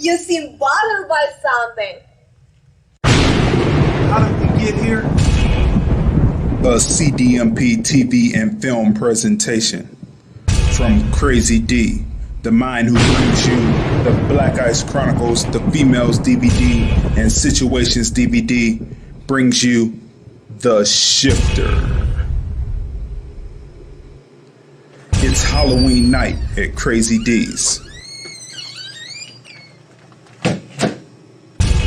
You seem bothered by something. How did we get here? A CDMP TV and film presentation from Crazy D, the mind who brings you the Black Ice Chronicles, the Females DVD, and Situations DVD, brings you The Shifter. It's Halloween night at Crazy D's,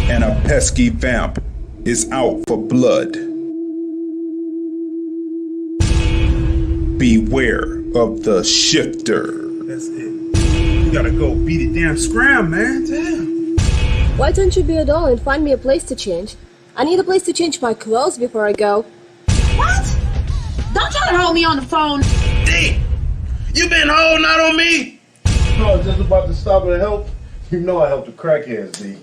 and a pesky vamp is out for blood. Beware of the Shifter. That's it. You gotta go beat it damn scram, man. Damn. Why don't you be a doll and find me a place to change? I need a place to change my clothes before I go. What? Don't try to hold me on the phone. D, you been holding out on me? No, I was just about to stop and help. You know I help the crackheads, D.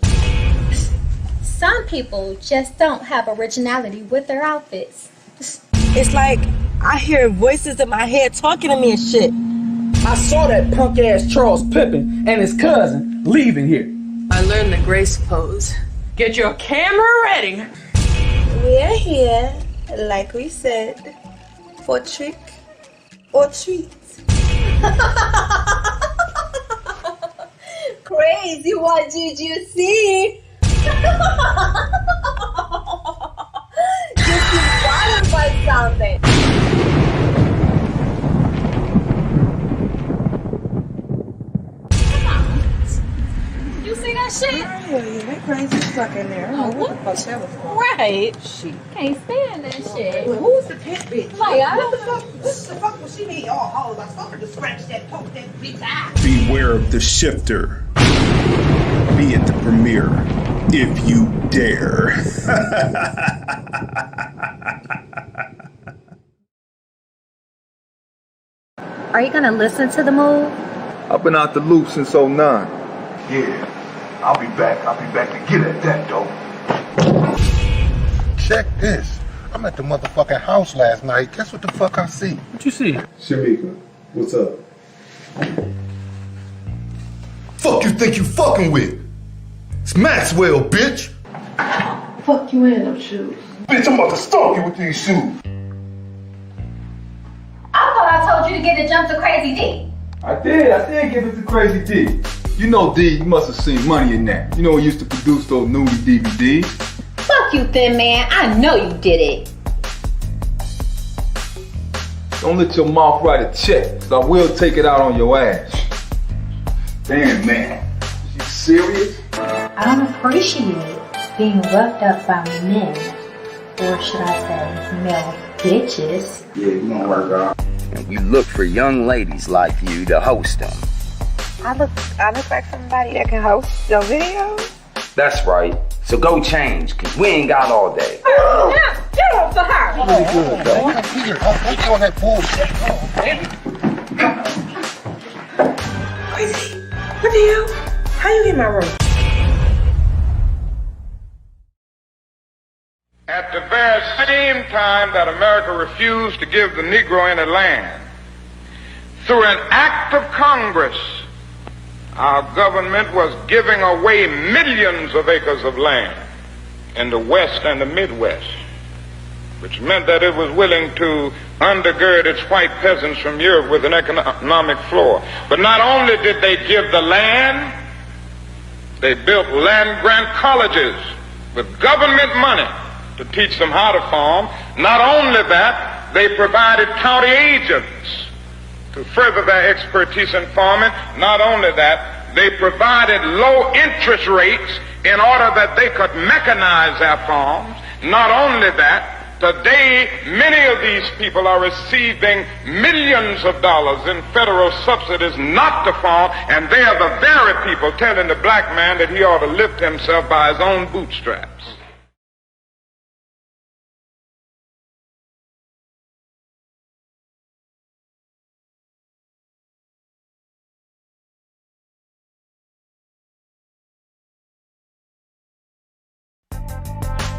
Some people just don't have originality with their outfits. It's like I hear voices in my head talking to me and shit. I saw that punk ass Charles Pippen and his cousin leaving here. I learned the grace pose. Get your camera ready. We're here, like we said, for trick or treat. Crazy, what did you see? You seem bothered by something. You see that shit? Yeah, that crazy fuck in there. I don't know what the fuck that was for. Right. She can't stand that shit. Well, who's the pit bitch? Like, What the fuck was she need all hoes? I told her to scratch that poke that bitch eye. Beware of the Shifter. Be at the premiere if you dare. Are you gonna listen to the move? I've been out the loop since '09. Yeah, I'll be back to get at that, though. Check this. I'm at the motherfucking house last night. Guess what the fuck I see? What you see? Shamika, what's up? Fuck you think you fucking with? It's Maxwell, bitch! Fuck you in them shoes. Bitch, I'm about to stalk you with these shoes. I thought I told you to get a jump to Crazy D. I did give it to Crazy D. You know, D, you must have seen money in that. You know, he used to produce those nudie DVDs. Fuck you, thin man. I know you did it. Don't let your mouth write a check, cause I will take it out on your ass. Damn, man. Is you serious? I don't appreciate being roughed up by men. Or should I say, male bitches. Yeah, you gonna work out. And we look for young ladies like you to host them. I look like somebody that can host your videos. That's right. So go change, cause we ain't got all day. Get off the house. Pretty good, though. What's all that bullshit? Crazy. What the hell? How you in my room? At the very same time that America refused to give the Negro any land, through an act of Congress, our government was giving away millions of acres of land in the West and the Midwest, which meant that it was willing to undergird its white peasants from Europe with an economic floor. But not only did they give the land, they built land-grant colleges with government money to teach them how to farm. Not only that, they provided county agents to further their expertise in farming. Not only that, they provided low interest rates in order that they could mechanize their farms. Not only that, today many of these people are receiving millions of dollars in federal subsidies not to farm, and they are the very people telling the black man that he ought to lift himself by his own bootstraps.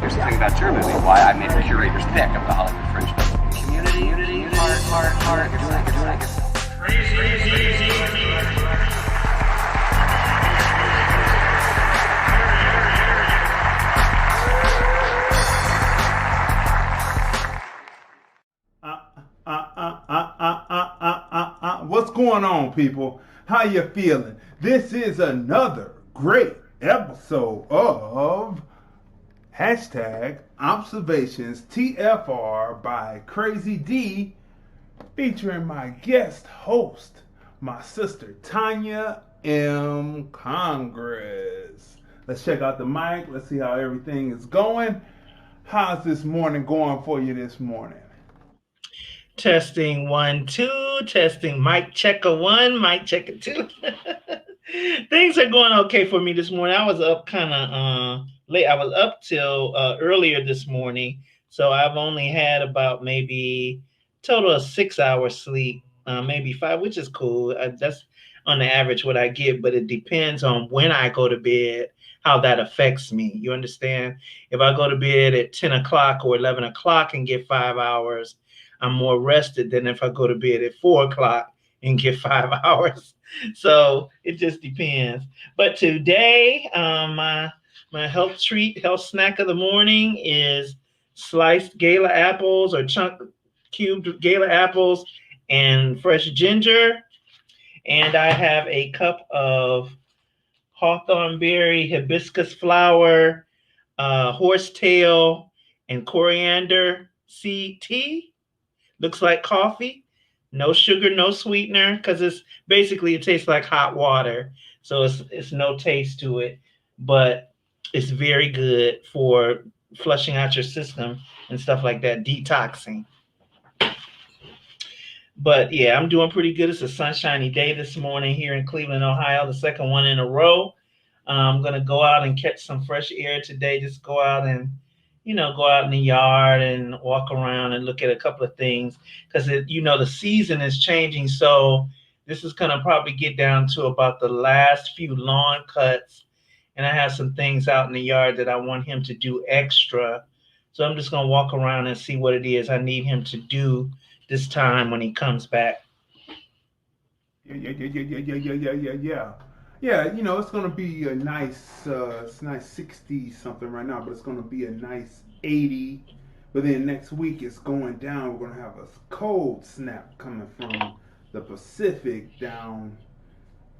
Here's the thing about your movie, why I made a curator's pick of the Hollywood Fringe. Community, heart, What's going on, people? How you feeling? This is another great episode of hashtag ObservationTFR by Crazy D, featuring my guest host, my sister Tanya M. Congress. Let's check out the mic. Let's see how everything is going. How's this morning going for you this morning? Testing 1 2, testing mic checker 1, mic checker 2. Things are going okay for me this morning. I was up kind of late. I was up till earlier this morning, so I've only had about maybe total of 6 hours sleep, maybe 5, which is cool. That's on the average what I get, but it depends on when I go to bed, how that affects me. You understand? If I go to bed at 10 o'clock or 11 o'clock and get 5 hours, I'm more rested than if I go to bed at 4 o'clock and get 5 hours. So it just depends. But today, my health snack of the morning is sliced gala apples or cubed gala apples and fresh ginger. And I have a cup of hawthorn berry, hibiscus flower, horsetail, and coriander seed tea. Looks like coffee, no sugar, no sweetener, because it tastes like hot water. So it's no taste to it, but it's very good for flushing out your system and stuff like that, detoxing. But yeah, I'm doing pretty good. It's a sunshiny day this morning here in Cleveland, Ohio, the second one in a row. I'm going to go out and catch some fresh air today. Just go out and go out in the yard and walk around and look at a couple of things because, the season is changing. So this is going to probably get down to about the last few lawn cuts. And I have some things out in the yard that I want him to do extra. So I'm just going to walk around and see what it is I need him to do this time when he comes back. Yeah, it's going to be a nice, it's nice 60 something right now, but it's going to be a nice 80. But then next week it's going down. We're going to have a cold snap coming from the Pacific down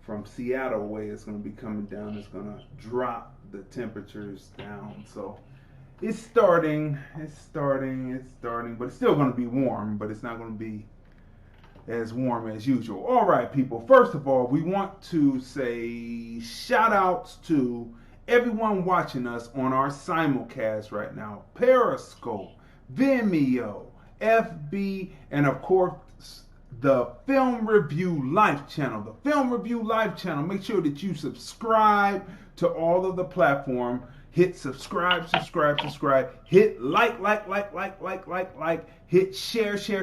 from Seattle way. It's going to be coming down. It's going to drop the temperatures down. So it's starting, but it's still going to be warm, but it's not going to be as warm as usual. All right, people. First of all, we want to say shout outs to everyone watching us on our simulcast right now. Periscope, Vimeo, FB, and of course, the Film Review Life channel. The Film Review Life channel. Make sure that you subscribe to all of the platform. Hit subscribe. Hit like. Hit share. Share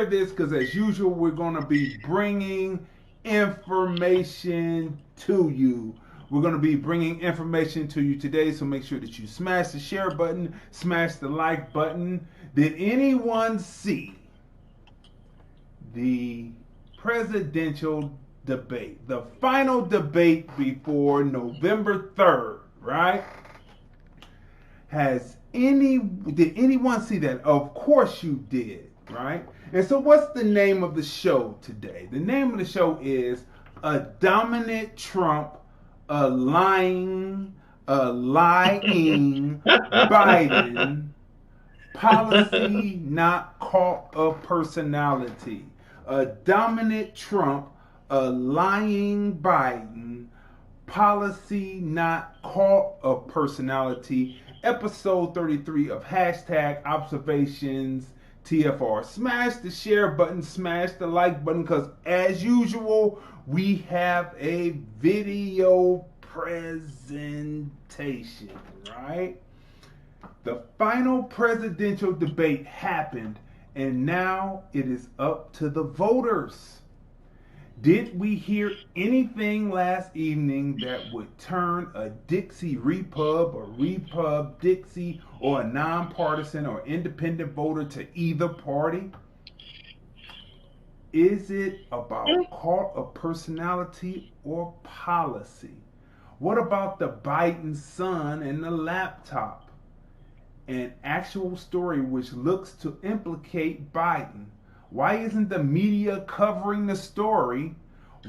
this because as usual, we're going to be bringing information to you. We're going to be bringing information to you today, so make sure that you smash the share button, smash the like button. Did anyone see the presidential debate, the final debate before November 3rd, right? Did anyone see that? Of course you did, right? And so what's the name of the show today? The name of the show is A Dominant Trump, a lying Biden, policy not caught of personality. A dominant Trump, a lying Biden, policy not caught of personality. Episode 33 of hashtag ObservationsTFR. Smash the share button, smash the like button, because as usual, we have a video presentation, right? The final presidential debate happened, and now it is up to the voters. Did we hear anything last evening that would turn a Dixie repub or repub Dixie or a non-partisan or independent voter to either party? Is it about cult of personality or policy? What about the Biden son and the laptop? an actual story which looks to implicate Biden? Why isn't the media covering the story?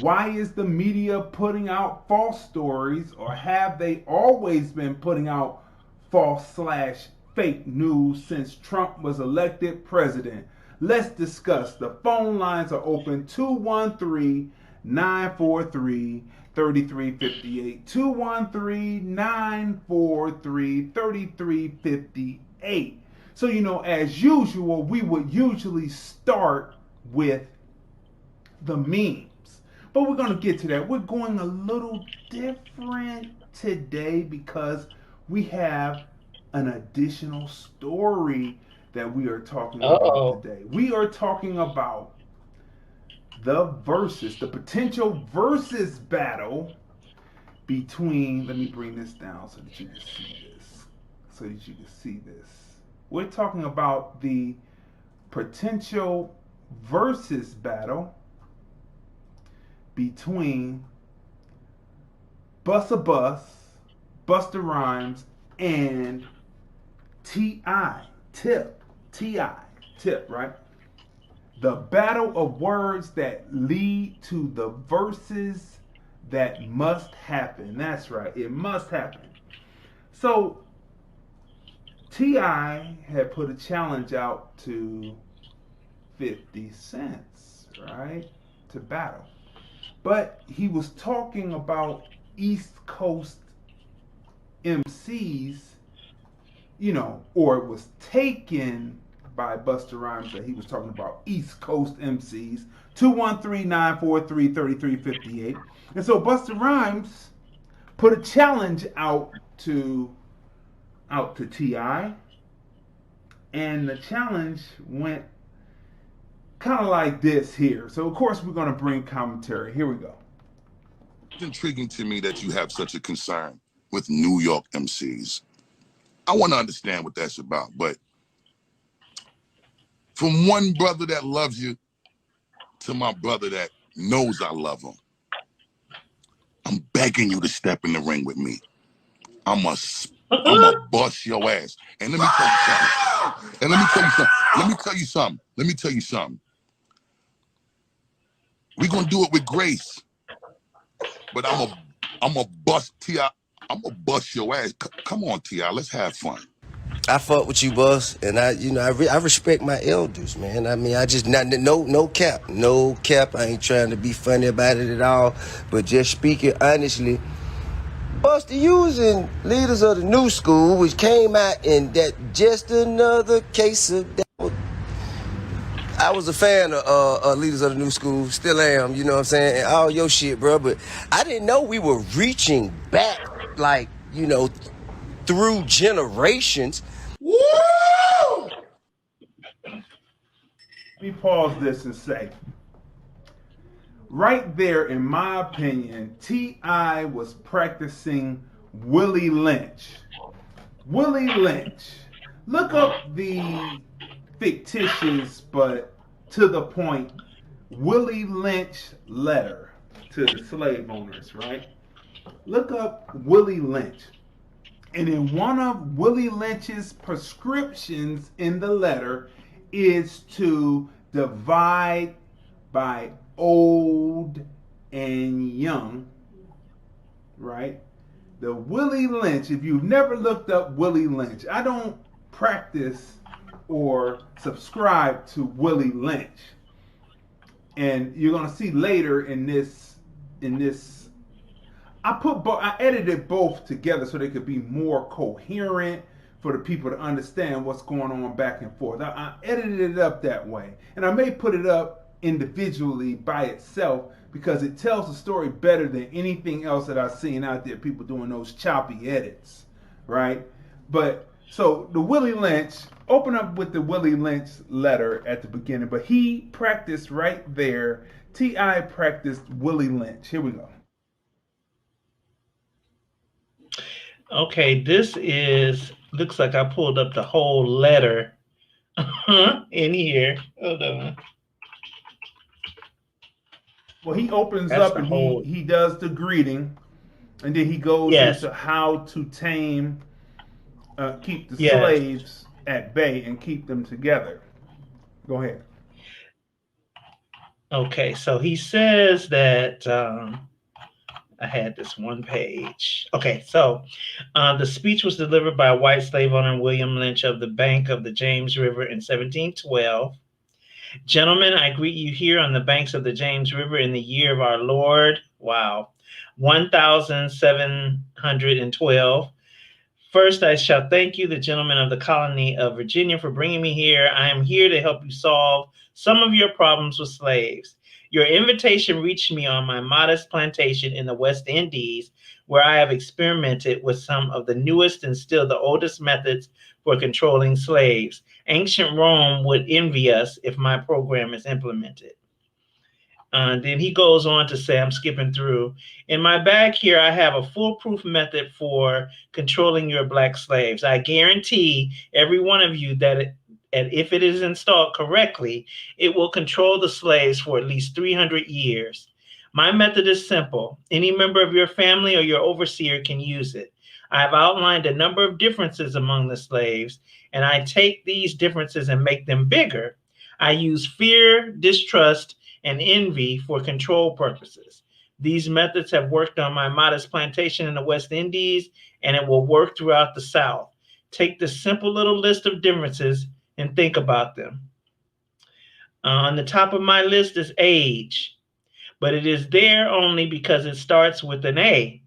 Why is the media putting out false stories, or have they always been putting out false/fake news since Trump was elected president? Let's discuss. The phone lines are open, 213-943-3358. 213-943-3358. So, as usual, we would usually start with the memes. But we're going to get to that. We're going a little different today because we have an additional story that we are talking about today. We are talking about the potential versus battle between, let me bring this down so that you can see this. We're talking about the potential versus battle between Busta Rhymes, and Tip, right? The battle of words that lead to the verses that must happen. That's right, it must happen. So T.I. had put a challenge out to 50 Cent, right, to battle. But he was talking about East Coast MCs, or it was taken by Busta Rhymes that he was talking about East Coast MCs. 213-943-3358. And so Busta Rhymes put a challenge out to T.I. And the challenge went kind of like this here. So of course we're going to bring commentary. Here we go. It's intriguing to me that you have such a concern with New York MCs. I want to understand what that's about, but from one brother that loves you to my brother that knows I love him, I'm begging you to step in the ring with me. I'm a bust your ass. And let me tell you something. We're gonna do it with grace. But I'm a bust T.I. I'm gonna bust your ass. Come on, T.I. Let's have fun. I fuck with you, boss, and I respect my elders, man. I mean, I just no cap. I ain't trying to be funny about it at all, but just speaking honestly, Busta using leaders of the new school, which came out in that just another case of that. I was a fan of leaders of the new school, still am, you know what I'm saying, and all your shit, bro, but I didn't know we were reaching back, like, through generations. Woo! Let me pause this and say, right there, in my opinion, T.I. was practicing Willie Lynch. Willie Lynch. Look up the fictitious but to the point Willie Lynch letter to the slave owners, right? Look up Willie Lynch. And in one of Willie Lynch's prescriptions in the letter is to divide by old and young, right? The Willie Lynch, if you've never looked up Willie Lynch, I don't practice or subscribe to Willie Lynch. And you're going to see later in this, I edited both together so they could be more coherent for the people to understand what's going on back and forth. I edited it up that way. And I may put it up individually by itself because it tells the story better than anything else that I've seen out there, people doing those choppy edits, right? But so the Willie Lynch, open up with the Willie Lynch letter at the beginning, but he practiced right there. T.I. practiced Willie Lynch. Here we go. Okay, looks like I pulled up the whole letter in here. Hold on. Well, he opens up and he does the greeting, and then he goes into how to tame keep the slaves at bay and keep them together. Go ahead. Okay, so he says that I had this one page. Okay, so the speech was delivered by a white slave owner, William Lynch, of the bank of the James River in 1712. Gentlemen, I greet you here on the banks of the James River in the year of our Lord, 1712. First, I shall thank you, the gentlemen of the colony of Virginia, for bringing me here. I am here to help you solve some of your problems with slaves. Your invitation reached me on my modest plantation in the West Indies, where I have experimented with some of the newest and still the oldest methods for controlling slaves. Ancient Rome would envy us if my program is implemented. Then he goes on to say, I'm skipping through. In my bag here, I have a foolproof method for controlling your black slaves. I guarantee every one of you that if it is installed correctly, it will control the slaves for at least 300 years. My method is simple. Any member of your family or your overseer can use it. I have outlined a number of differences among the slaves, and I take these differences and make them bigger. I use fear, distrust, and envy for control purposes. These methods have worked on my modest plantation in the West Indies, and it will work throughout the South. Take this simple little list of differences and think about them. On the top of my list is age, but it is there only because it starts with an A.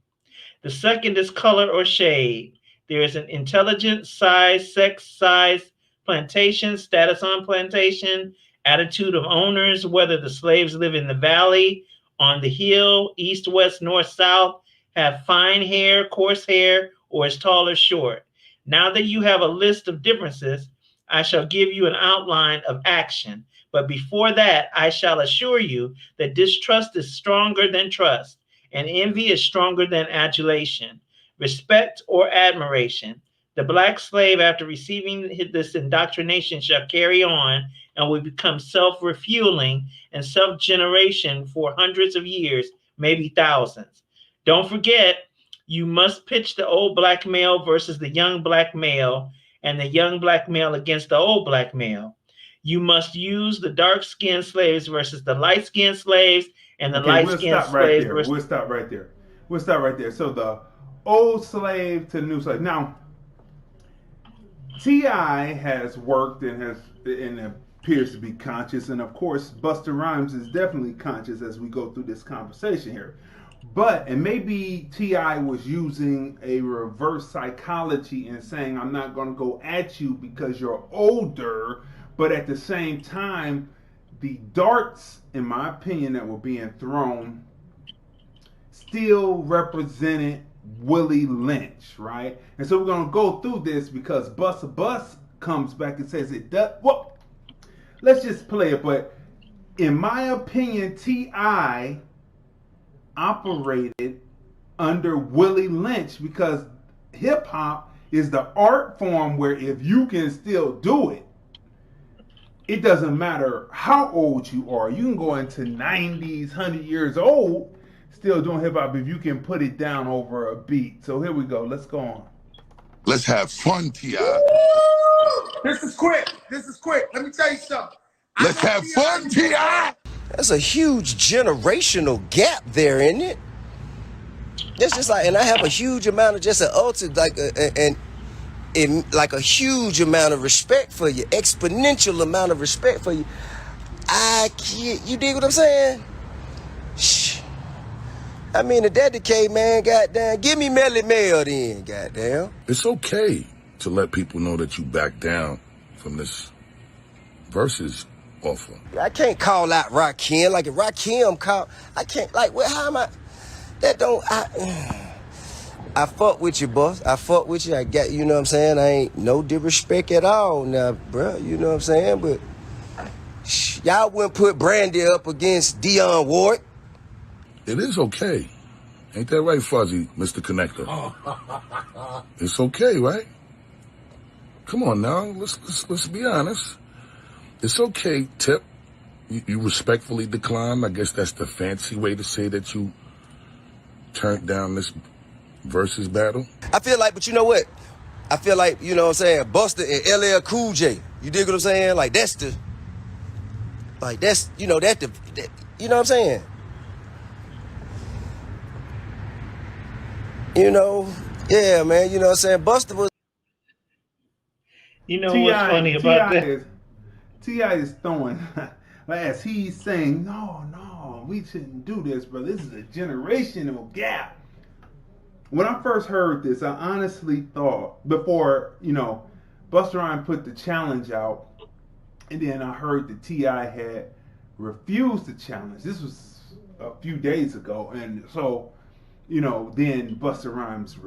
The second is color or shade. There is an intelligence, size, sex, size, plantation, status on plantation, attitude of owners, whether the slaves live in the valley, on the hill, east, west, north, south, have fine hair, coarse hair, or is tall or short. Now that you have a list of differences, I shall give you an outline of action. But before that, I shall assure you that distrust is stronger than trust, and envy is stronger than adulation, respect or admiration. The black slave, after receiving this indoctrination, shall carry on and will become self-refueling and self-generation for hundreds of years, maybe thousands. Don't forget, you must pitch the old black male versus the young black male, and the young black male against the old black male. You must use the dark-skinned slaves versus the light-skinned slaves, and the light-skinned slaves versus... We'll stop right there. So the old slave to the new slave. Now, T.I. has worked and appears to be conscious, and of course, Busta Rhymes is definitely conscious as we go through this conversation here. And maybe T.I. was using a reverse psychology and saying, I'm not going to go at you because you're older, but at the same time, the darts, in my opinion, that were being thrown still represented Willie Lynch, right? And so we're going to go through this because Busta Bus comes back and says it does. Well, let's just play it. But in my opinion, T.I. operated under Willie Lynch because hip hop is the art form where if you can still do it, it doesn't matter how old you are. You can go into 90s, 100 years old, still doing hip hop if you can put it down over a beat. So here we go. Let's go on. Let's have fun, T.I. This is quick. Let me tell you something. Let's have fun, T.I. That's a huge generational gap there, isn't it? It's just like, and I have a huge amount of just like a huge amount of respect for you, exponential amount of respect for you. You dig what I'm saying? Shh. I mean, at that decade, man, goddamn, give me Melly Mel then, goddamn. It's okay to let people know that you back down from this versus offer. I can't call out Rakim. Like if Rakim I can't, like, well, how am I? I fuck with you, boss. I fuck with you. I got, you know what I'm saying? I ain't no disrespect at all now, bro. You know what I'm saying? But y'all wouldn't put Brandy up against Dionne Ward. It is okay. Ain't that right, Fuzzy, Mr. Connector? It's okay, right? Come on now, let's be honest. It's okay, Tip. You respectfully declined. I guess that's the fancy way to say that you turned down this versus battle. I feel like, but you know what? I feel like, you know what I'm saying, Busta and LL Cool J. You dig what I'm saying? Like that's, you know, you know what I'm saying? You know, yeah, man, you know what I'm saying? Busta was. You know what's funny about that? T.I. is throwing, as he's saying, no, we shouldn't do this, bro. This is a generational gap. When I first heard this, I honestly thought, before, you know, Busta Rhymes put the challenge out, and then I heard that T.I. had refused the challenge. This was a few days ago, and so, you know, then Busta Rhymes'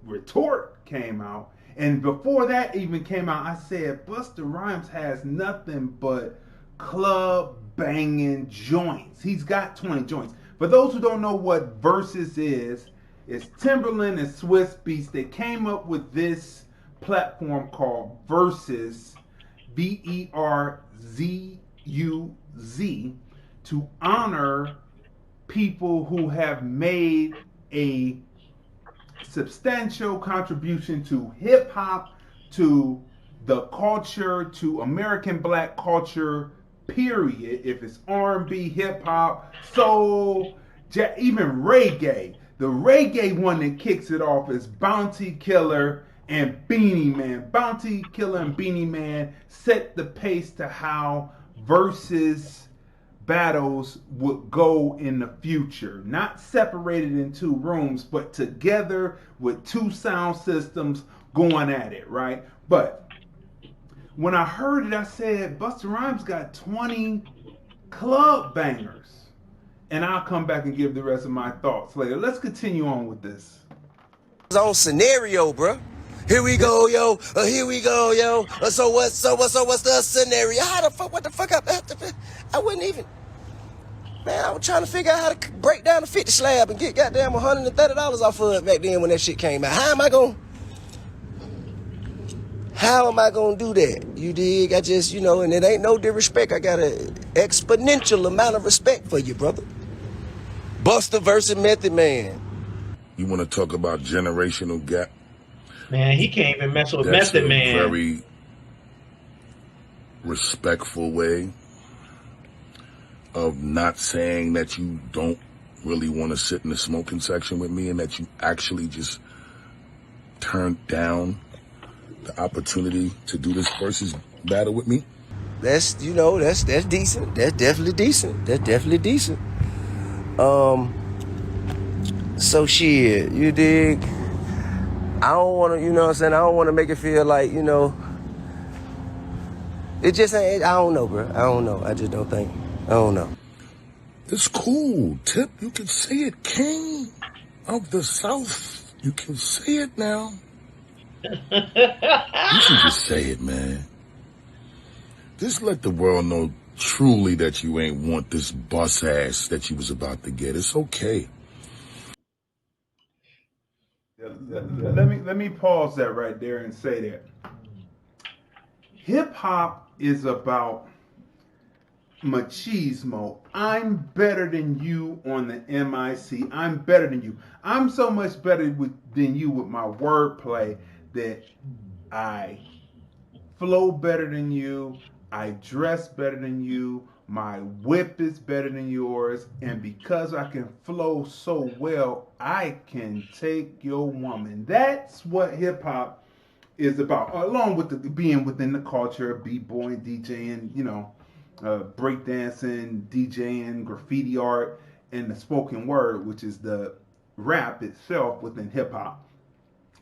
retort came out. And before that even came out, I said, Busta Rhymes has nothing but club banging joints. He's got 20 joints. For those who don't know what Versus is, it's Timberland and Swiss Beats. They came up with this platform called Versus, VERZUZ, to honor people who have made a substantial contribution to hip hop, to the culture, to American black culture, period. If it's R&B, hip hop, soul, even reggae. The reggae one that kicks it off is Bounty Killer and Beanie Man. Bounty Killer and Beanie Man set the pace to how Versus battles would go in the future, not separated in two rooms, but together with two sound systems going at it, right? But when I heard it, I said, Busta Rhymes got 20 club bangers. And I'll come back and give the rest of my thoughts later. Let's continue on with this. On scenario, bro. Here we go, yo. Here we go, yo. So what's the scenario? How the fuck? What the fuck? I wouldn't even. Man, I was trying to figure out how to break down the 50 slab and get goddamn $130 off of it back then when that shit came out. How am I gonna do that? You dig? I just, you know, and it ain't no disrespect. I got an exponential amount of respect for you, brother. Busta versus Method Man. You want to talk about generational gap? Man, he can't even mess with That's Method a Man. Very respectful way of not saying that you don't really want to sit in the smoking section with me and that you actually just turned down the opportunity to do this versus battle with me. That's, you know, that's decent. That's definitely decent. That's definitely decent. So shit, you dig? I don't want to, you know what I'm saying? I don't want to make it feel like, you know, it just ain't, I don't know, bro. I don't know. I just don't think, I don't know. It's cool, Tip. You can say it, King of the South. You can say it now. You should just say it, man. Just let the world know truly that you ain't want this bus ass that you was about to get. It's okay. Let me pause that right there and say that hip hop is about machismo. I'm better than you on the MIC. I'm better than you. I'm so much better than you with my wordplay that I flow better than you. I dress better than you. My whip is better than yours. And because I can flow so well, I can take your woman. That's what hip hop is about, along with the being within the culture, b-boying, DJing, you know, breakdancing, DJing, graffiti art, and the spoken word, which is the rap itself within hip hop.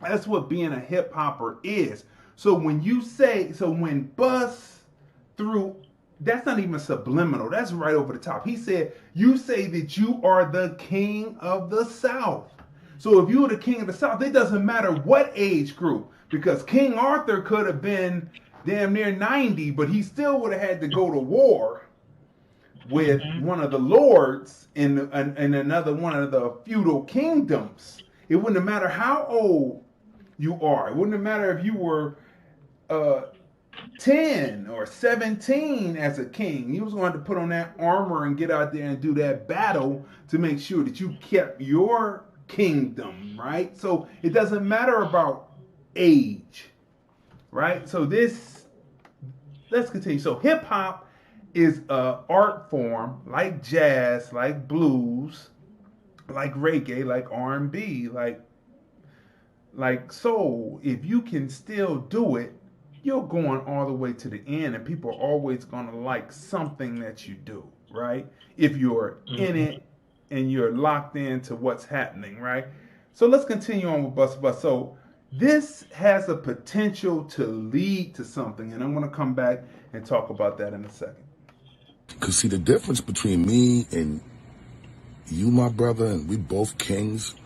That's what being a hip hopper is. So when you say, when Bus threw, that's not even subliminal, that's right over the top. He said, you say that you are the king of the South. So if you were the king of the South, it doesn't matter what age group, because King Arthur could have been damn near 90, but he still would have had to go to war with one of the lords in another one of the feudal kingdoms. It wouldn't matter how old you are. It wouldn't matter if you were 10 or 17 as a king. He was going to put on that armor and get out there and do that battle to make sure that you kept your kingdom, right? So it doesn't matter about age, right? So let's continue. So hip hop is a art form like jazz, like blues, like reggae, like R&B, like soul. If you can still do it, you're going all the way to the end, and people are always going to like something that you do, right? If you're in it and you're locked into what's happening, right? So let's continue on with Bust Bust. So this has a potential to lead to something, and I'm going to come back and talk about that in a second. Because see, the difference between me and you, my brother, and we both kings,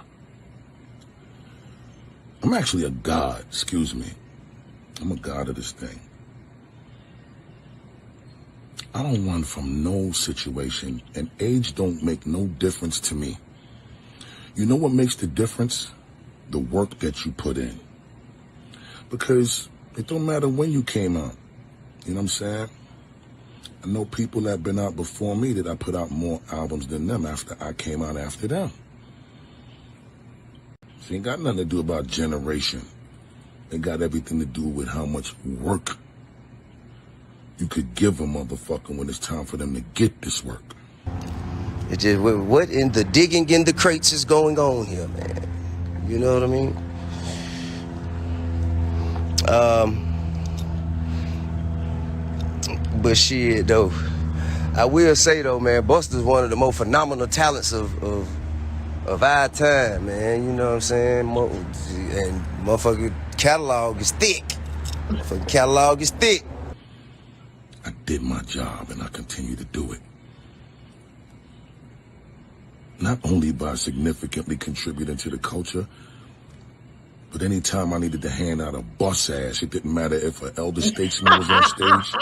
I'm actually a god, excuse me. I'm a god of this thing. I don't run from no situation, and age don't make no difference to me. You know what makes the difference? The work that you put in. Because it don't matter when you came out. You know what I'm saying? I know people that have been out before me that I put out more albums than them after I came out after them. It ain't got nothing to do about generation. It got everything to do with how much work you could give a motherfucker when it's time for them to get this work. It just, what in the digging in the crates is going on here, man? You know what I mean? But shit, though, I will say, though, man, Busta's one of the most phenomenal talents of our time, man. You know what I'm saying? And motherfucker catalog is thick. Motherfucker catalog is thick. I did my job, and I continue to do it. Not only by significantly contributing to the culture, but anytime I needed to hand out a bus ass, it didn't matter if an elder statesman was on stage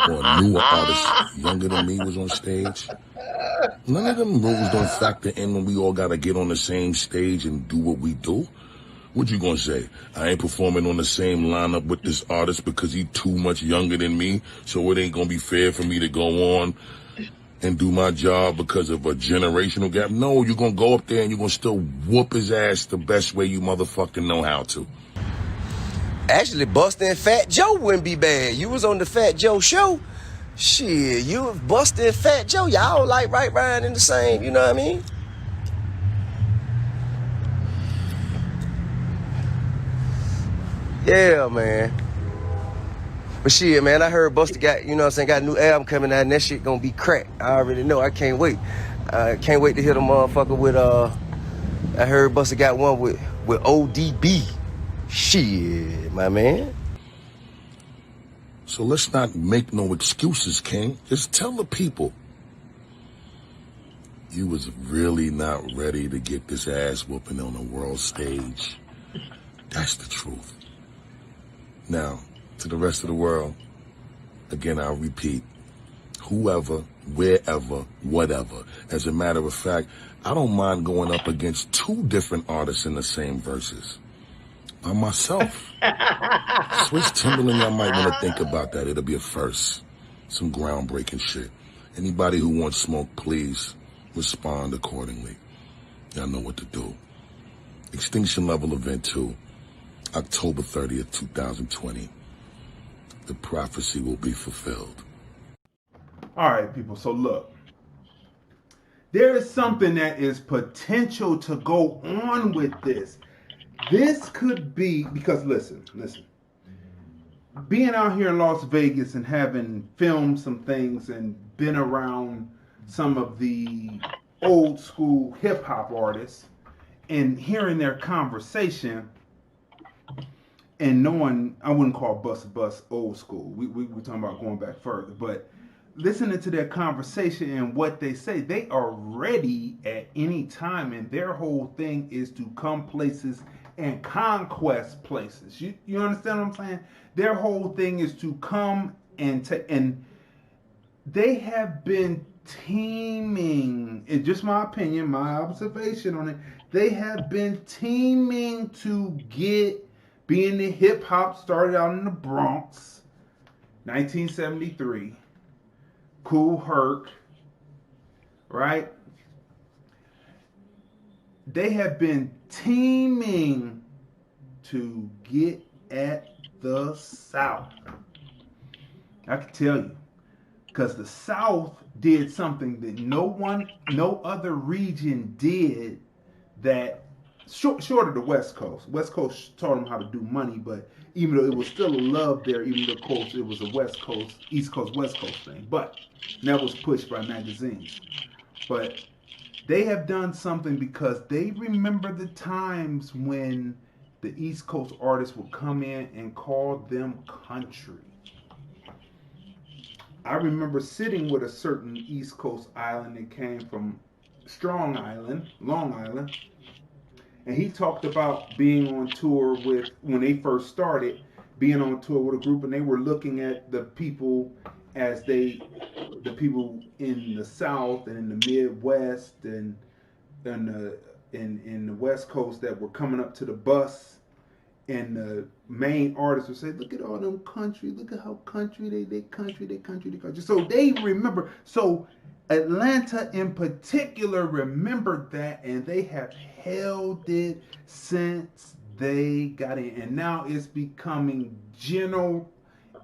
or a newer artist younger than me was on stage. None of them rules don't factor in when we all gotta get on the same stage and do what we do. What you gonna say? I ain't performing on the same lineup with this artist because he too much younger than me, so it ain't gonna be fair for me to go on and do my job because of a generational gap. No, you're gonna go up there and you're gonna still whoop his ass the best way you motherfucking know how to. Actually, Busta and Fat Joe wouldn't be bad. You was on the Fat Joe show. Shit, you and Busta and Fat Joe, y'all like right riding in the same, you know what I mean? Yeah, man. But shit, man, I heard Busta got, you know what I'm saying, got a new album coming out, and that shit gonna be crack. I already know. I can't wait. I can't wait to hear the motherfucker with, I heard Busta got one with ODB. Shit, my man. So let's not make no excuses, King. Just tell the people you was really not ready to get this ass whooping on the world stage. That's the truth. Now, to the rest of the world, again, I'll repeat, whoever, wherever, whatever. As a matter of fact, I don't mind going up against two different artists in the same verses. By myself. Swiss Timberland, y'all might want to think about that. It'll be a first. Some groundbreaking shit. Anybody who wants smoke, please respond accordingly. Y'all know what to do. Extinction Level Event 2, October 30th, 2020. The prophecy will be fulfilled. All right, people. So look, there is something that is potential to go on with this. This could be, because listen. Being out here in Las Vegas and having filmed some things and been around some of the old school hip hop artists and hearing their conversation and knowing, I wouldn't call Bust old school. We're talking about going back further, but listening to their conversation and what they say, they are ready at any time, and their whole thing is to come places and conquest places. You understand what I'm saying? Their whole thing is to come and they have been teaming, it's just my opinion, my observation on it, they have been teaming to get, being the hip hop started out in the Bronx, 1973, Kool Herc, right? They have been teaming to get at the South. I can tell you, because the South did something that no other region did, that short of the West Coast. West Coast taught them how to do money, but even though it was still a love there, even though coast, it was a West Coast, East Coast, West Coast thing. But that was pushed by magazines. But they have done something because they remember the times when the East Coast artists would come in and call them country. I remember sitting with a certain East Coast island that came from Strong Island, Long Island, and he talked about being on tour with, when they first started, being on tour with a group, and they were looking at the people as the people in the South and in the Midwest and in the West Coast that were coming up to the bus, and the main artists would say, "Look at all them country, look at how country they country. So they remember. So Atlanta in particular remembered that, and they have held it since they got in, and now it's becoming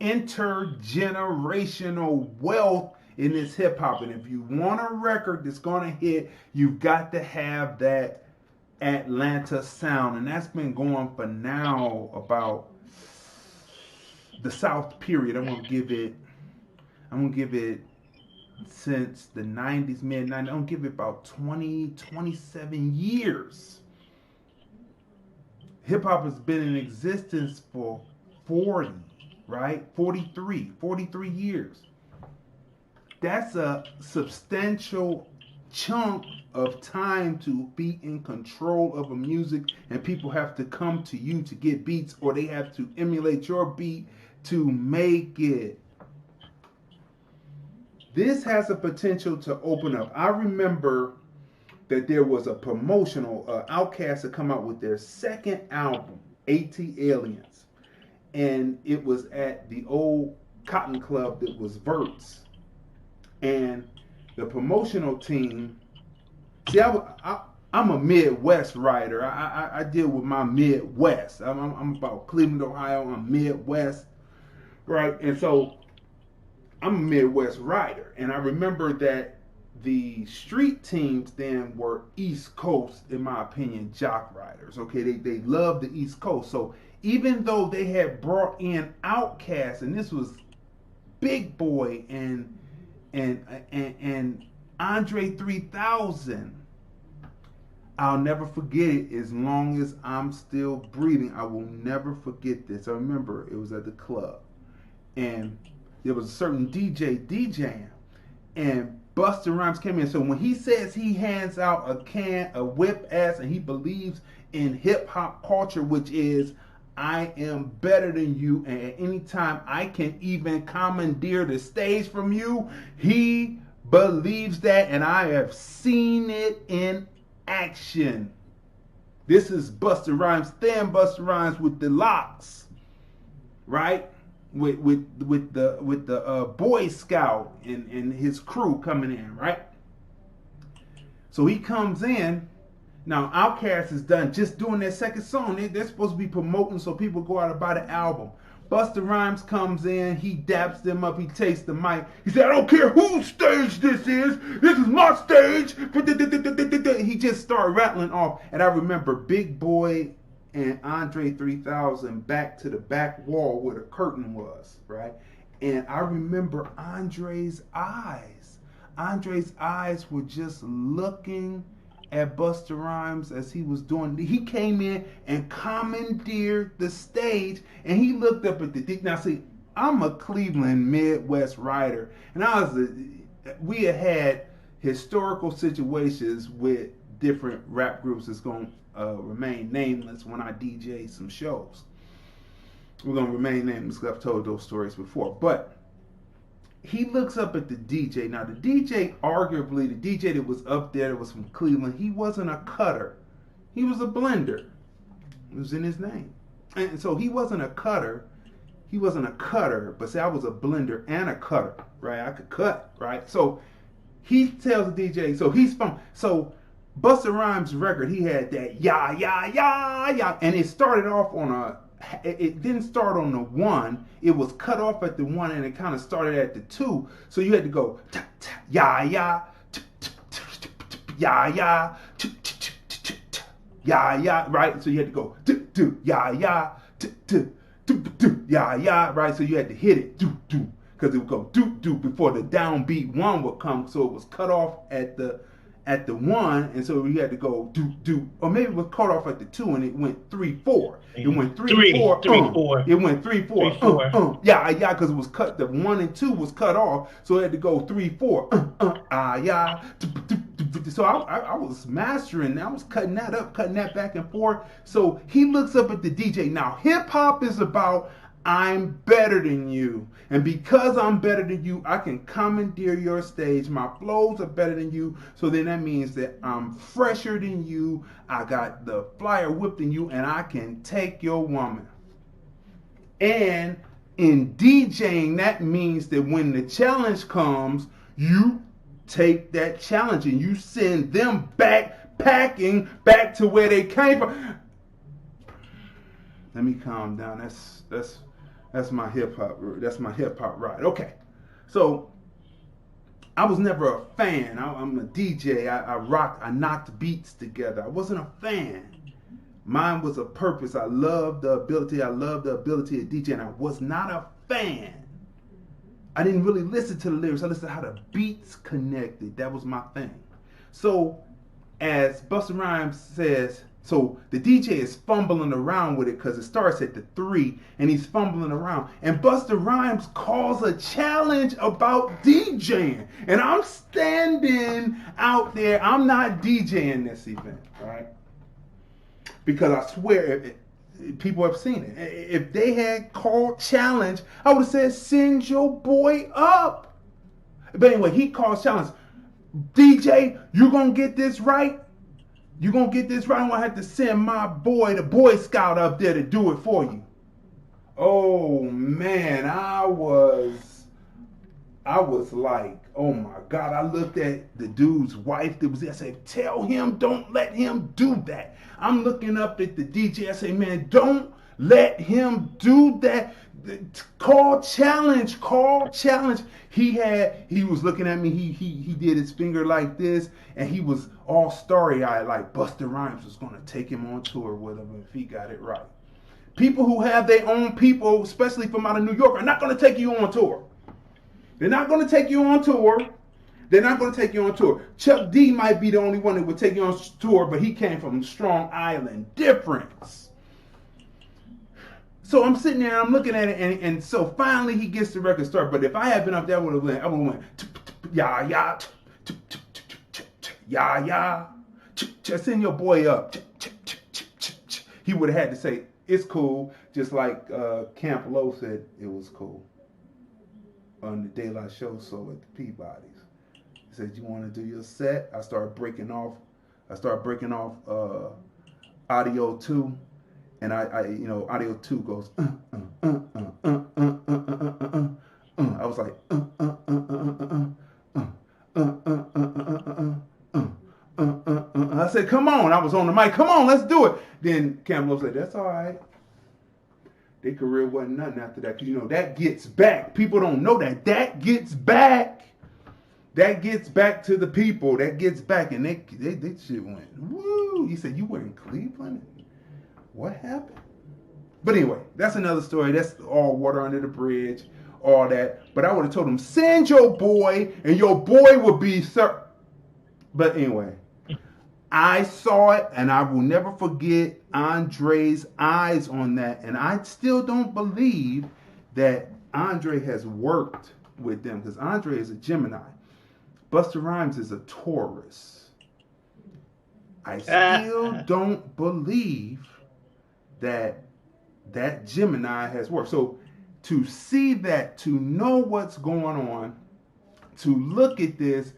intergenerational wealth in this hip hop. And if you want a record that's gonna hit, you've got to have that Atlanta sound, and that's been going for now about the South period. I'm gonna give it since the 90s, mid 90s. I'm gonna give it about 27 years. Hip hop has been in existence for 43 years. That's a substantial chunk of time to be in control of a music, and people have to come to you to get beats, or they have to emulate your beat to make it. This has a potential to open up. I remember that there was a promotional, Outkast had come out with their second album, AT Aliens, and it was at the old Cotton Club that was Verts, and the promotional team, see, I'm a Midwest writer. I deal with my Midwest. I'm about Cleveland, Ohio. I'm Midwest, right? And so I'm a Midwest writer. And I remember that the street teams then were East Coast, in my opinion, jock riders. Okay, they love the East Coast. So even though they had brought in Outkast, and this was Big Boy and Andre 3000, I'll never forget it as long as I'm still breathing. I will never forget this. I remember it was at the club, and there was a certain DJ DJing, and Busta Rhymes came in. So when he says he hands out a whip ass, and he believes in hip hop culture, which is, I am better than you, and at any time I can even commandeer the stage from you. He believes that, and I have seen it in action. This is Busta Rhymes, thin Busta Rhymes with the locks, right? With the Boy Scout and his crew coming in, right? So he comes in. Now, Outkast is done just doing their second song. They're supposed to be promoting so people go out and buy the album. Busta Rhymes comes in. He daps them up. He takes the mic. He said, "I don't care whose stage this is. This is my stage." He just started rattling off. And I remember Big Boy and Andre 3000 back to the back wall where the curtain was, right? And I remember Andre's eyes. Andre's eyes were just looking at Busta Rhymes as he was doing. He came in and commandeered the stage, and he looked up at the. Now see, I'm a Cleveland Midwest writer, and we had historical situations with different rap groups that's going to remain nameless when I DJ some shows. We're going to remain nameless because I've told those stories before, but he looks up at the DJ. Now, the DJ, arguably, the DJ that was up there that was from Cleveland, he wasn't a cutter. He was a blender. It was in his name. And so he wasn't a cutter. He wasn't a cutter, but see, I was a blender and a cutter, right? I could cut, right? So he tells the DJ, so he's from, so Busta Rhymes' record, he had that ya ya ya ya, and it started off on a. It didn't start on the 1. It was cut off at the 1, and it kind of started at the 2. So you had to go ya ya ya ya ya ya, right? So you had to go do ya ya do ya ya, right? So you had to hit it do because it would go do before the downbeat 1 would come. So it was cut off at the 1, and so you had to go do, or maybe it was cut off at the 2, and it went 3-4. It went 3-4. 3-4. It went 3-4. Yeah, because it was cut. The 1 and 2 was cut off, so it had to go 3-4. Yeah. So I was mastering. I was cutting that back and forth. So he looks up at the DJ. Now hip hop is about I'm better than you. And because I'm better than you, I can commandeer your stage. My flows are better than you. So then that means that I'm fresher than you. I got the flyer whipped than you, and I can take your woman. And in DJing, that means that when the challenge comes, you take that challenge and you send them back packing back to where they came from. Let me calm down. That's my hip hop. That's my hip hop ride. Okay, so I was never a fan. I'm a DJ. I knocked beats together. I wasn't a fan. Mine was a purpose. I loved the ability. of DJ, and I was not a fan. I didn't really listen to the lyrics. I listened to how the beats connected. That was my thing. So, as Busta Rhymes says, so the DJ is fumbling around with it because it starts at the 3 and he's fumbling around. And Busta Rhymes calls a challenge about DJing. And I'm standing out there. I'm not DJing this event, right? Because I swear, people have seen it. If they had called challenge, I would have said, send your boy up. But anyway, he calls challenge. DJ, you gonna get this right? You gonna get this right? I'm gonna have to send my boy, the Boy Scout, up there to do it for you. Oh man, I was like, oh my God. I looked at the dude's wife that was there. I said, tell him, don't let him do that. I'm looking up at the DJ. I say, man, don't let him do that. Call challenge. He was looking at me. He did his finger like this, and he was all starry-eyed, like Busta Rhymes was gonna take him on tour with him if he got it right. People who have their own people, especially from out of New York, are not gonna take you on tour. They're not gonna take you on tour. Chuck D might be the only one that would take you on tour, but he came from Strong Island. Difference. So I'm sitting there and I'm looking at it, and so finally he gets the record started. But if I had been up there, I would have went ya ya ya ya. Send your boy up. He would have had to say it's cool, just like Camp Low said it was cool on the Daylight Show. So at the Peabody's, he said, "You want to do your set?" I started breaking off audio 2. And I audio 2 goes, I was like, I said, come on. I was on the mic. Come on, let's do it. Then Camp Low said, that's all right. Their career wasn't nothing after that. Because, that gets back. People don't know that. That gets back. That gets back to the people. That gets back. And they shit went, woo. He said, you were in Cleveland? What happened? But anyway, that's another story. That's all water under the bridge, all that. But I would have told him, send your boy, and your boy would be sir. But anyway, I saw it, and I will never forget Andre's eyes on that. And I still don't believe that Andre has worked with them, because Andre is a Gemini. Busta Rhymes is a Taurus. I still don't believe that Gemini has worked. So to see that, to know what's going on, to look at this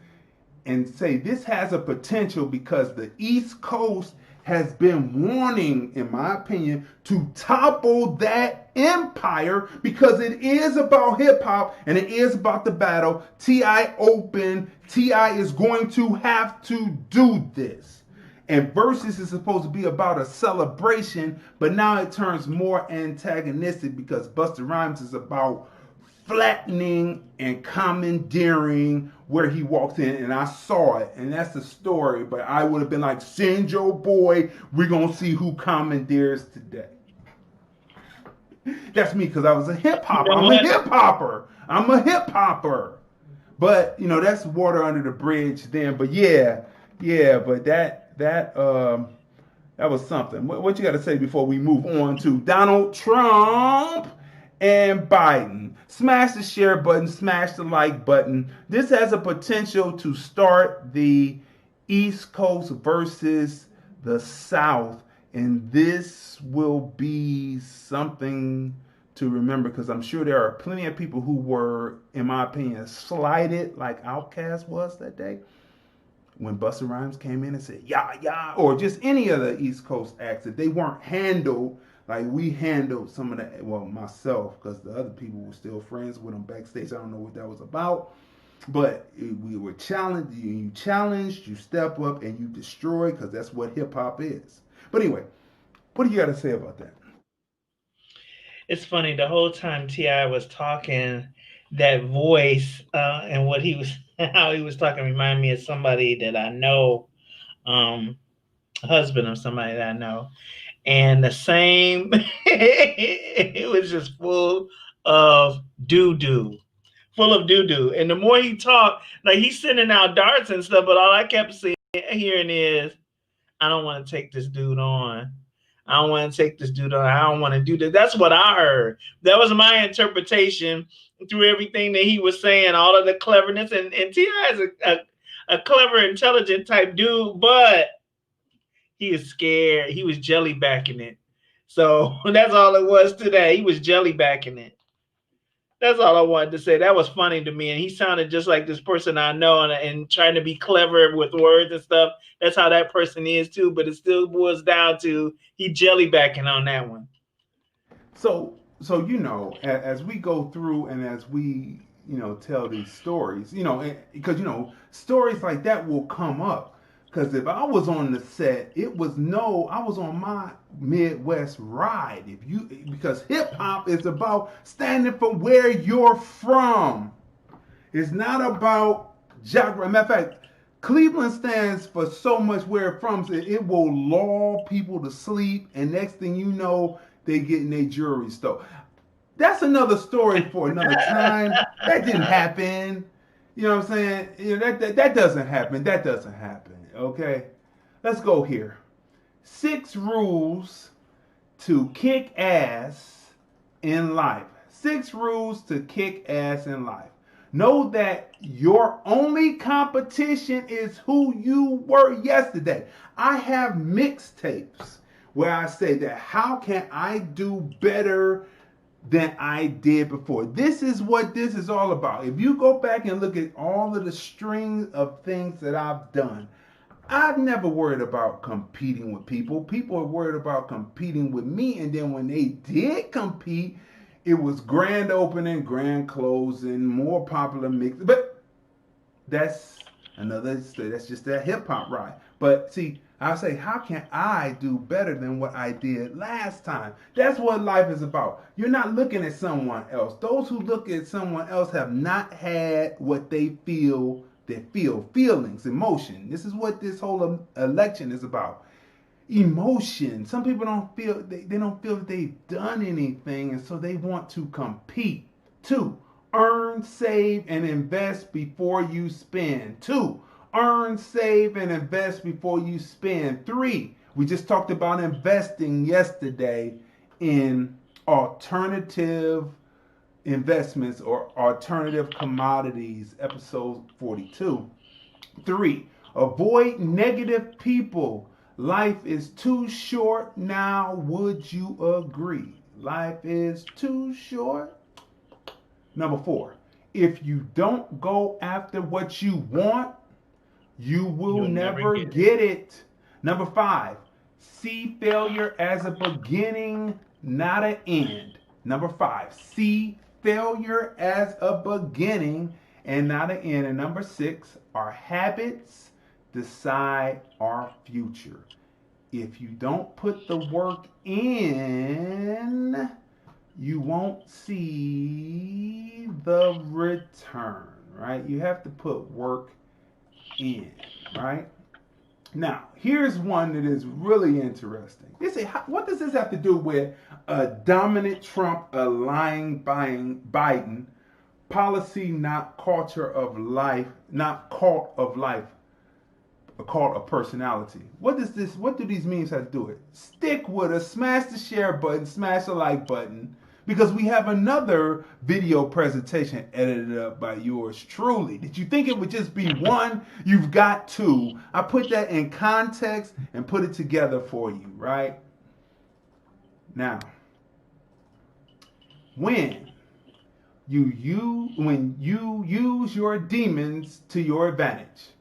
and say this has a potential, because the East Coast has been wanting, in my opinion, to topple that empire, because it is about hip hop and it is about the battle. T.I. open. T.I. is going to have to do this. And Versus is supposed to be about a celebration, but now it turns more antagonistic because Busta Rhymes is about flattening and commandeering where he walks in, and I saw it, and that's the story. But I would have been like, send your boy, we're gonna see who commandeers today. That's me, because I was a hip-hopper. I'm a hip-hopper. But that's water under the bridge then. But but that was something. What you got to say before we move on to Donald Trump and Biden? Smash the share button, smash the like button. This has a potential to start the East Coast versus the South, and this will be something to remember, because I'm sure there are plenty of people who were, in my opinion, slighted like Outkast was that day when Busta Rhymes came in and said, yeah, or just any of the East Coast acts, that they weren't handled like we handled some of the, well, myself, because the other people were still friends with them backstage. I don't know what that was about. But we were challenged. You challenged, you step up, and you destroy, because that's what hip-hop is. But anyway, what do you got to say about that? It's funny, the whole time T.I. was talking, that voice and what he was, how he was talking reminded me of somebody that I know, husband of somebody that I know. And the same, it was just full of doo-doo. And the more he talked, like he's sending out darts and stuff, but all I kept hearing is, I don't want to take this dude on. I don't want to take this dude on. I don't want to do that. That's what I heard. That was my interpretation through everything that he was saying, all of the cleverness. And T.I. is a clever, intelligent type dude, but he is scared. He was jelly backing it. So that's all it was today. He was jelly backing it. That's all I wanted to say. That was funny to me. And he sounded just like this person I know, and trying to be clever with words and stuff. That's how that person is too. But it still boils down to he jelly backing on that one. So as we go through and as we, tell these stories, because, stories like that will come up. Because if I was on the set, I was on my Midwest ride. Because hip hop is about standing for where you're from. It's not about geography. Matter of fact, Cleveland stands for so much where it's from. It will lull people to sleep, and next thing you know, they getting their jewelry stolen. That's another story for another time. That didn't happen. You know what I'm saying? That doesn't happen. That doesn't happen. Okay, let's go here. 6 rules to kick ass in life. 6 rules to kick ass in life. Know that your only competition is who you were yesterday. I have mixtapes where I say that how can I do better than I did before. This is what this is all about. If you go back and look at all of the strings of things that I've done, I've never worried about competing with people. People are worried about competing with me. And then when they did compete, it was grand opening, grand closing, more popular mix. But that's just that hip hop ride. But see, I say, how can I do better than what I did last time? That's what life is about. You're not looking at someone else. Those who look at someone else have not had what they feel. Feelings, emotion. This is what this whole election is about. Emotion. Some people don't feel they don't feel that they've done anything, and so they want to compete. 2, earn, save, and invest before you spend. 2, earn, save, and invest before you spend. 3, we just talked about investing yesterday in alternative investments or alternative commodities, episode 42. 3, avoid negative people. Life is too short now, would you agree? Life is too short. Number 4, if you don't go after what you want, you will never get it. Number 5, see failure as a beginning, not an end. Number 5, see failure as a beginning and not an end. And number 6, our habits decide our future. If you don't put the work in, you won't see the return, right? You have to put work in, right? Now, here's one that is really interesting. What does this have to do with a dominant Trump, a lying Biden, policy not culture of life, not cult of life, a cult of personality? What do these memes have to do with it? Stick with us, smash the share button, smash the like button, because we have another video presentation edited up by yours truly. Did you think it would just be one? You've got two. I put that in context and put it together for you, right? Now, when you use your demons to your advantage.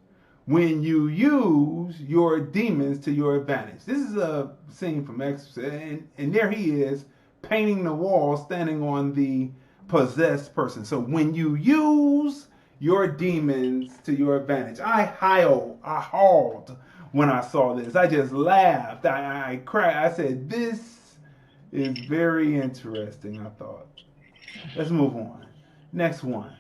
When you use your demons to your advantage. This is a scene from Exorcist, and there he is, painting the wall, standing on the possessed person. So when you use your demons to your advantage, I hauled when I saw this. I just laughed. I cried. I said, this is very interesting, I thought. Let's move on. Next one.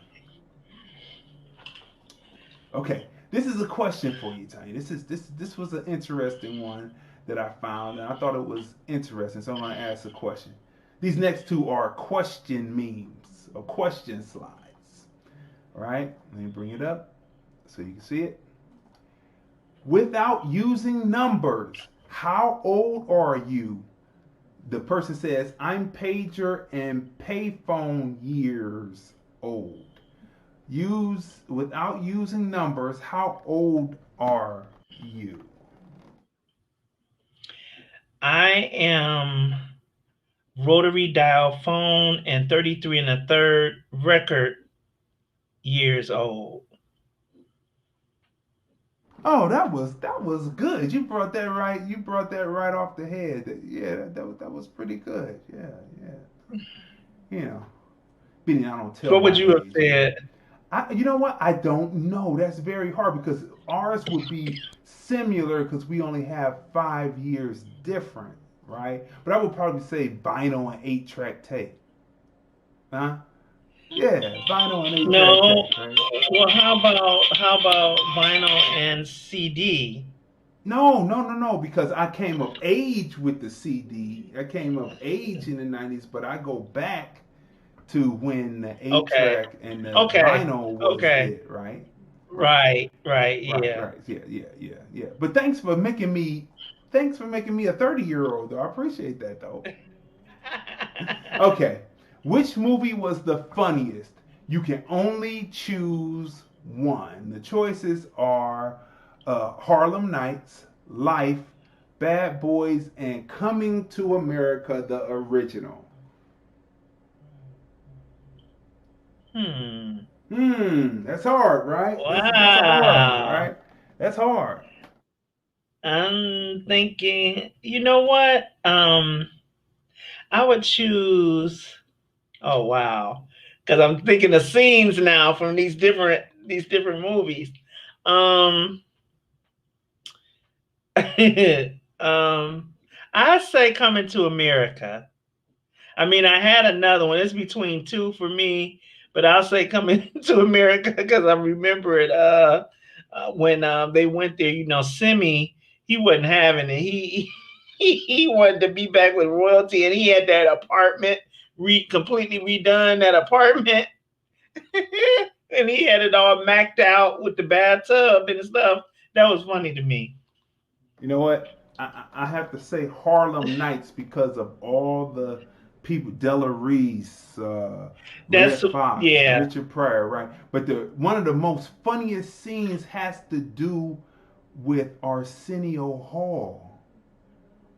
Okay, this is a question for you, Tanya. This was an interesting one that I found, and I thought it was interesting, so I'm going to ask a question. These next two are question memes, or question slides. All right, let me bring it up so you can see it. Without using numbers, how old are you? The person says, I'm pager and payphone years old. Without using numbers, how old are you? I am rotary dial phone and 33 1/3 record years old. Oh, that was good. You brought that right. You brought that right off the head. Yeah, that was pretty good. Yeah. You know, meaning I don't tell. What would you have said? You know what? I don't know. That's very hard because ours would be similar because we only have 5 years different, right? But I would probably say vinyl and 8-track tape. Huh? Yeah, vinyl and 8-track tape. Right? Well, how about vinyl and CD? No, because I came of age with the CD. I came of age in the 90s, but I go back to when the 8-track and the vinyl was it, right? Right, yeah. Yeah. But thanks for making me a 30-year-old, though. I appreciate that, though. Okay. Which movie was the funniest? You can only choose one. The choices are Harlem Nights, Life, Bad Boys, and Coming to America, the original. That's hard, right? Wow. That's hard, right? That's hard. I'm thinking, you know what? I would choose. Oh wow, because I'm thinking of scenes now from these different movies. I say Coming to America. I mean, I had another one. It's between two for me, but I'll say Coming to America because I remember it. When they went there, you know, Simi, he wasn't having it. He wanted to be back with royalty, and he had that apartment completely redone, that apartment. And he had it all macked out with the bathtub and stuff. That was funny to me. You know what? I have to say Harlem Nights because of all the people, Della Reese, Red Fox, Richard Pryor, right? But one of the most funniest scenes has to do with Arsenio Hall.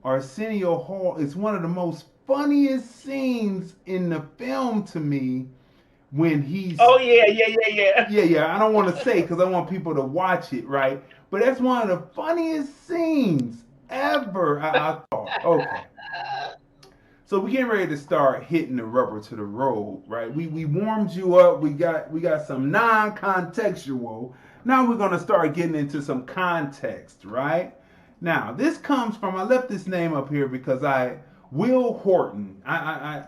Arsenio Hall is one of the most funniest scenes in the film to me when he's... Oh, yeah. Yeah, I don't want to say because I want people to watch it, right? But that's one of the funniest scenes ever, I thought. Okay. So we're getting ready to start hitting the rubber to the road, right? We warmed you up. We got some non-contextual Now we're going to start getting into some context, right? Now, this comes from, I left this name up here because Will Horton, I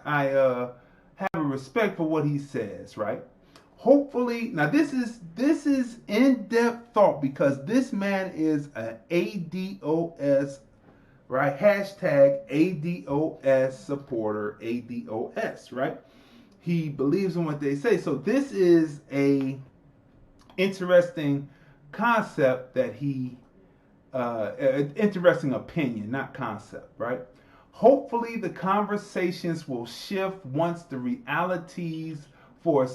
have a respect for what he says, right? Hopefully, now this is in-depth thought because this man is an ADOS, right? Hashtag ADOS supporter, ADOS, right? He believes in what they say. So this is a interesting concept that interesting opinion, not concept, right? Hopefully the conversations will shift once the realities for a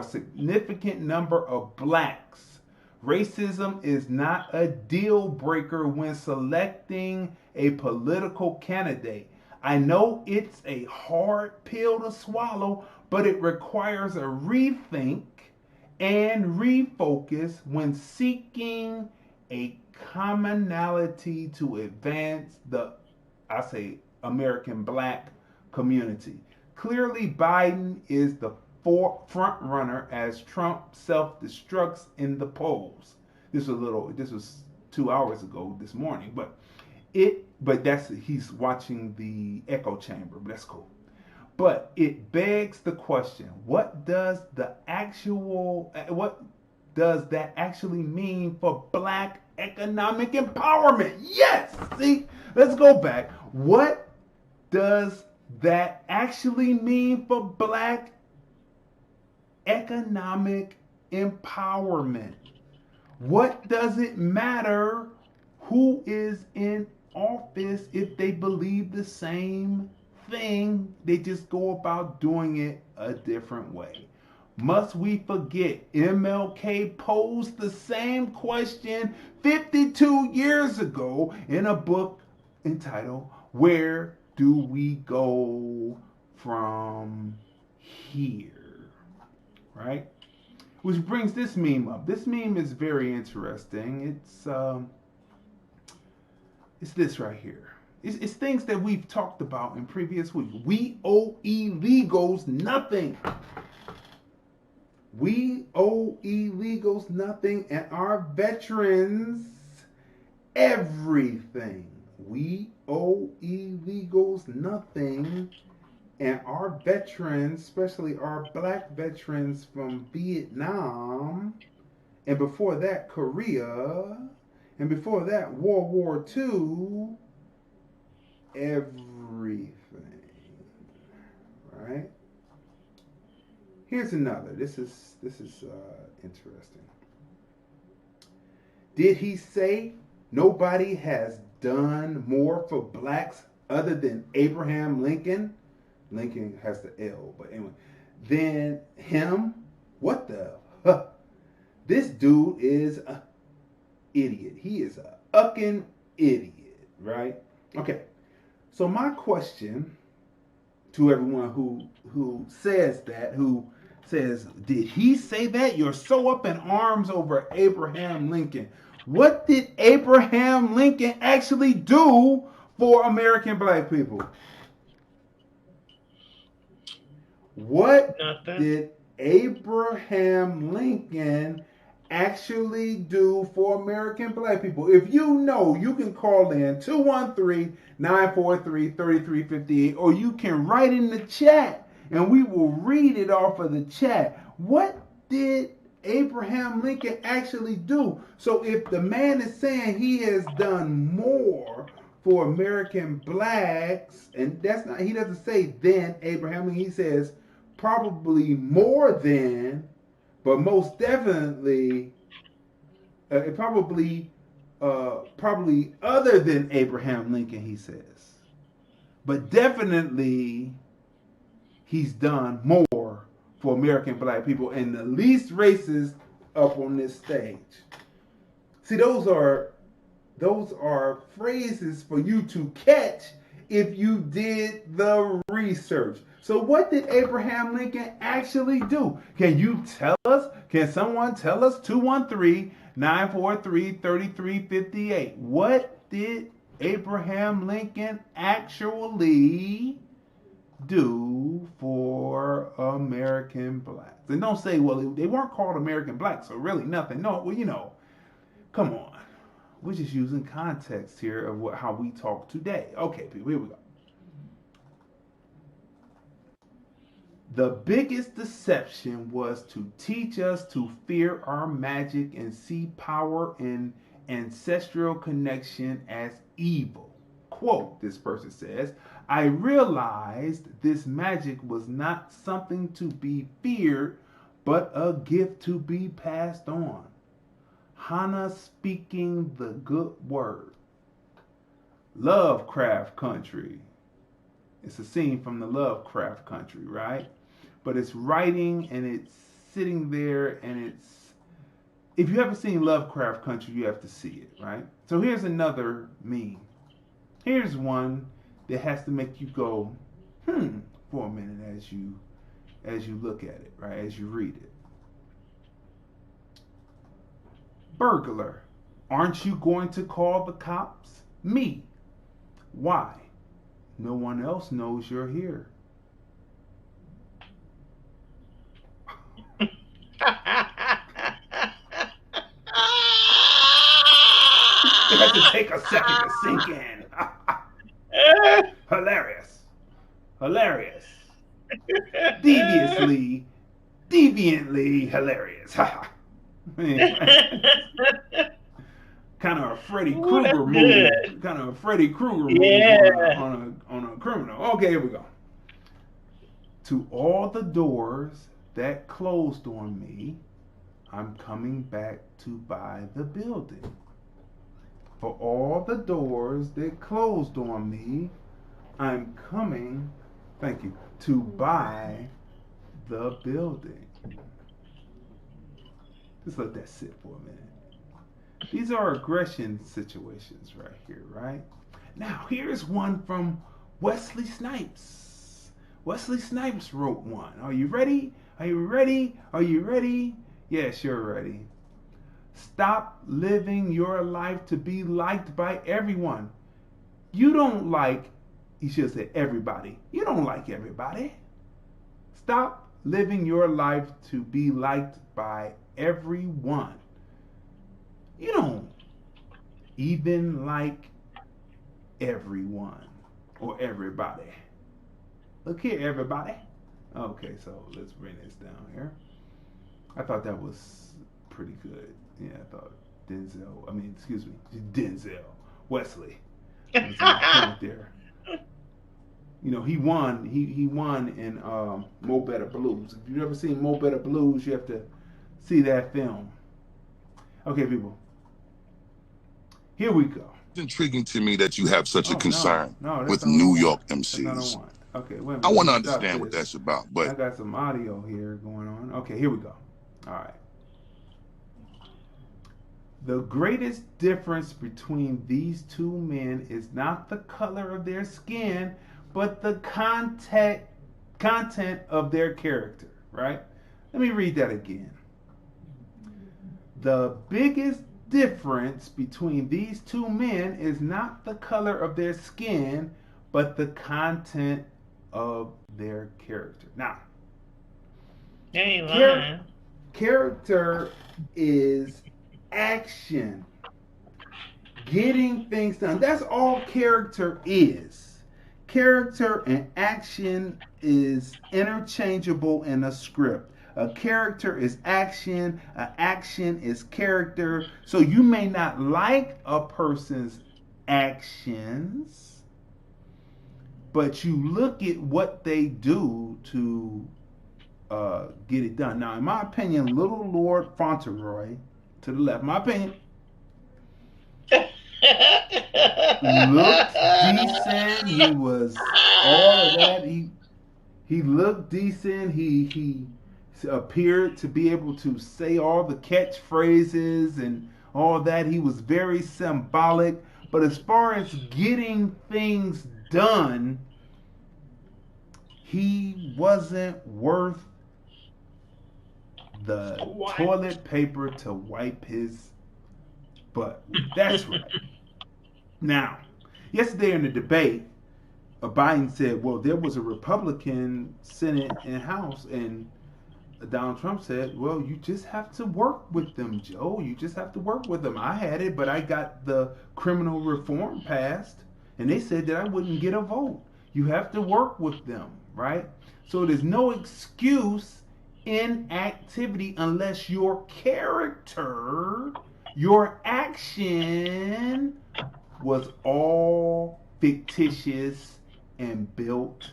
significant number of blacks. Racism is not a deal breaker when selecting a political candidate. I know it's a hard pill to swallow, but it requires a rethink and refocus when seeking a commonality to advance the, American black community. Clearly, Biden is the front runner as Trump self-destructs in the polls. This was 2 hours ago this morning, but he's watching the echo chamber, but that's cool. But it begs the question, what does that actually mean for black economic empowerment? Yes! See, let's go back. What does that actually mean for black economic empowerment? What does it matter who is in office if they believe the same thing? They just go about doing it a different way. Must we forget MLK posed the same question 52 years ago in a book entitled Where Do We Go From Here? Right? Which brings this meme up. This meme is very interesting. It's this right here. It's things that we've talked about in previous weeks. We owe illegals nothing. We owe illegals nothing and our veterans everything. We owe illegals nothing and our veterans, especially our black veterans from Vietnam, and before that Korea, and before that World War II, everything, right? Here's another. This is interesting. Did he say nobody has done more for blacks other than Abraham Lincoln? Lincoln has the L, but anyway, than him? What the? This dude is an idiot. He is a fucking idiot, right? Okay. So my question to everyone who says that, who says, did he say that? You're so up in arms over Abraham Lincoln. What did Abraham Lincoln actually do for American black people? What did Abraham Lincoln actually do for American black people? If you know, you can call in 213-943-3358, or you can write in the chat and we will read it off of the chat. What did Abraham Lincoln actually do? So if the man is saying he has done more for American blacks, and that's not, he doesn't say then Abraham Lincoln, he says probably more than, but most definitely, probably other than Abraham Lincoln, he says. But definitely, he's done more for American black people and the least racist up on this stage. See, those are phrases for you to catch if you did the research. So what did Abraham Lincoln actually do? Can you tell us? Can someone tell us? 213-943-3358. What did Abraham Lincoln actually do for American blacks. And don't say, well, they weren't called American blacks, so really nothing. No, well, you know, come on. We're just using context here of how we talk today. Okay, people, here we go. The biggest deception was to teach us to fear our magic and see power and ancestral connection as evil. Quote, this person says, I realized this magic was not something to be feared, but a gift to be passed on. Hannah speaking the good word. Lovecraft Country. It's a scene from the Lovecraft Country, right? But it's writing and it's sitting there and it's, if you haven't seen Lovecraft Country, you have to see it, right? So here's another meme. Here's one that has to make you go, for a minute as you look at it, right? As you read it. Burglar, aren't you going to call the cops? Me. Why? No one else knows you're here. It has to take a second to sink in. Hilarious. Hilarious. Deviantly hilarious. Kind of a Freddy Krueger movie. Kind of a Freddy Krueger movie on a criminal. Okay, here we go. To all the doors that closed on me, I'm coming back to buy the building. For all the doors that closed on me, I'm coming, thank you, to buy the building. Just let that sit for a minute. These are aggression situations right here, right? Now, here's one from Wesley Snipes. Wesley Snipes wrote one. Are you ready? Are you ready? Are you ready? Yes, you're ready. Stop living your life to be liked by everyone. You don't like, he should have said everybody. You don't like everybody. Stop living your life to be liked by everyone. You don't even like everyone or everybody. Look here, everybody. Okay, so let's bring this down here. I thought that was pretty good. Yeah, I thought Denzel Wesley was on point there. You know, he won in Mo Better Blues. If you've ever seen Mo Better Blues, you have to see that film. Okay, people. Here we go. It's intriguing to me that you have such a concern with New York MCs. Okay, wait a minute. I want to understand what that's about, but I got some audio here going on. Okay, here we go. All right. The greatest difference between these two men is not the color of their skin, but the content of their character, right? Let me read that again. The biggest difference between these two men is not the color of their skin, but the content of their character. Now, character is action, getting things done. That's all character is. Character and action is interchangeable in a script. A character is action, an action is character. So you may not like a person's actions, but you look at what they do to get it done. Now, in my opinion, Little Lord Fauntleroy, to the left, my opinion, looked decent. He was all of that. He looked decent. He appeared to be able to say all the catchphrases and all that. He was very symbolic. But as far as getting things done, he wasn't worth the toilet paper to wipe his butt. That's right. Now, yesterday in the debate, Biden said, well, there was a Republican Senate and House, and Donald Trump said, well, you just have to work with them, Joe. You just have to work with them. I had it, but I got the criminal reform passed, and they said that I wouldn't get a vote. You have to work with them, right? So there's no excuse in activity unless your character, your action was all fictitious and built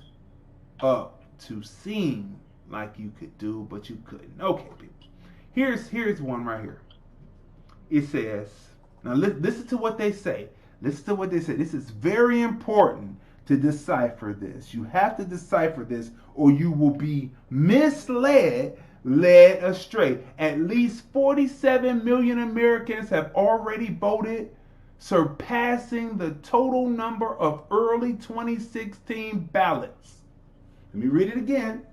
up to seem like you could do, but you couldn't. Okay, people. Here's one right here. It says, now listen to what they say. Listen to what they say. This is very important to decipher this. You have to decipher this, or you will be misled, led astray. At least 47 million Americans have already voted, surpassing the total number of early 2016 ballots. Let me read it again.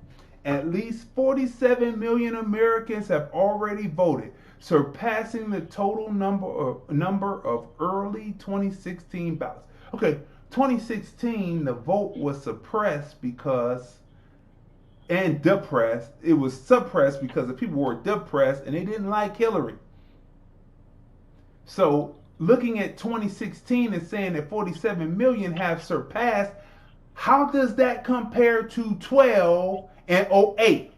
At least 47 million Americans have already voted, surpassing the total number of early 2016 ballots. Okay, 2016, the vote was suppressed because, and depressed. It was suppressed because the people were depressed and they didn't like Hillary. So looking at 2016 and saying that 47 million have surpassed, how does that compare to 12 and 08?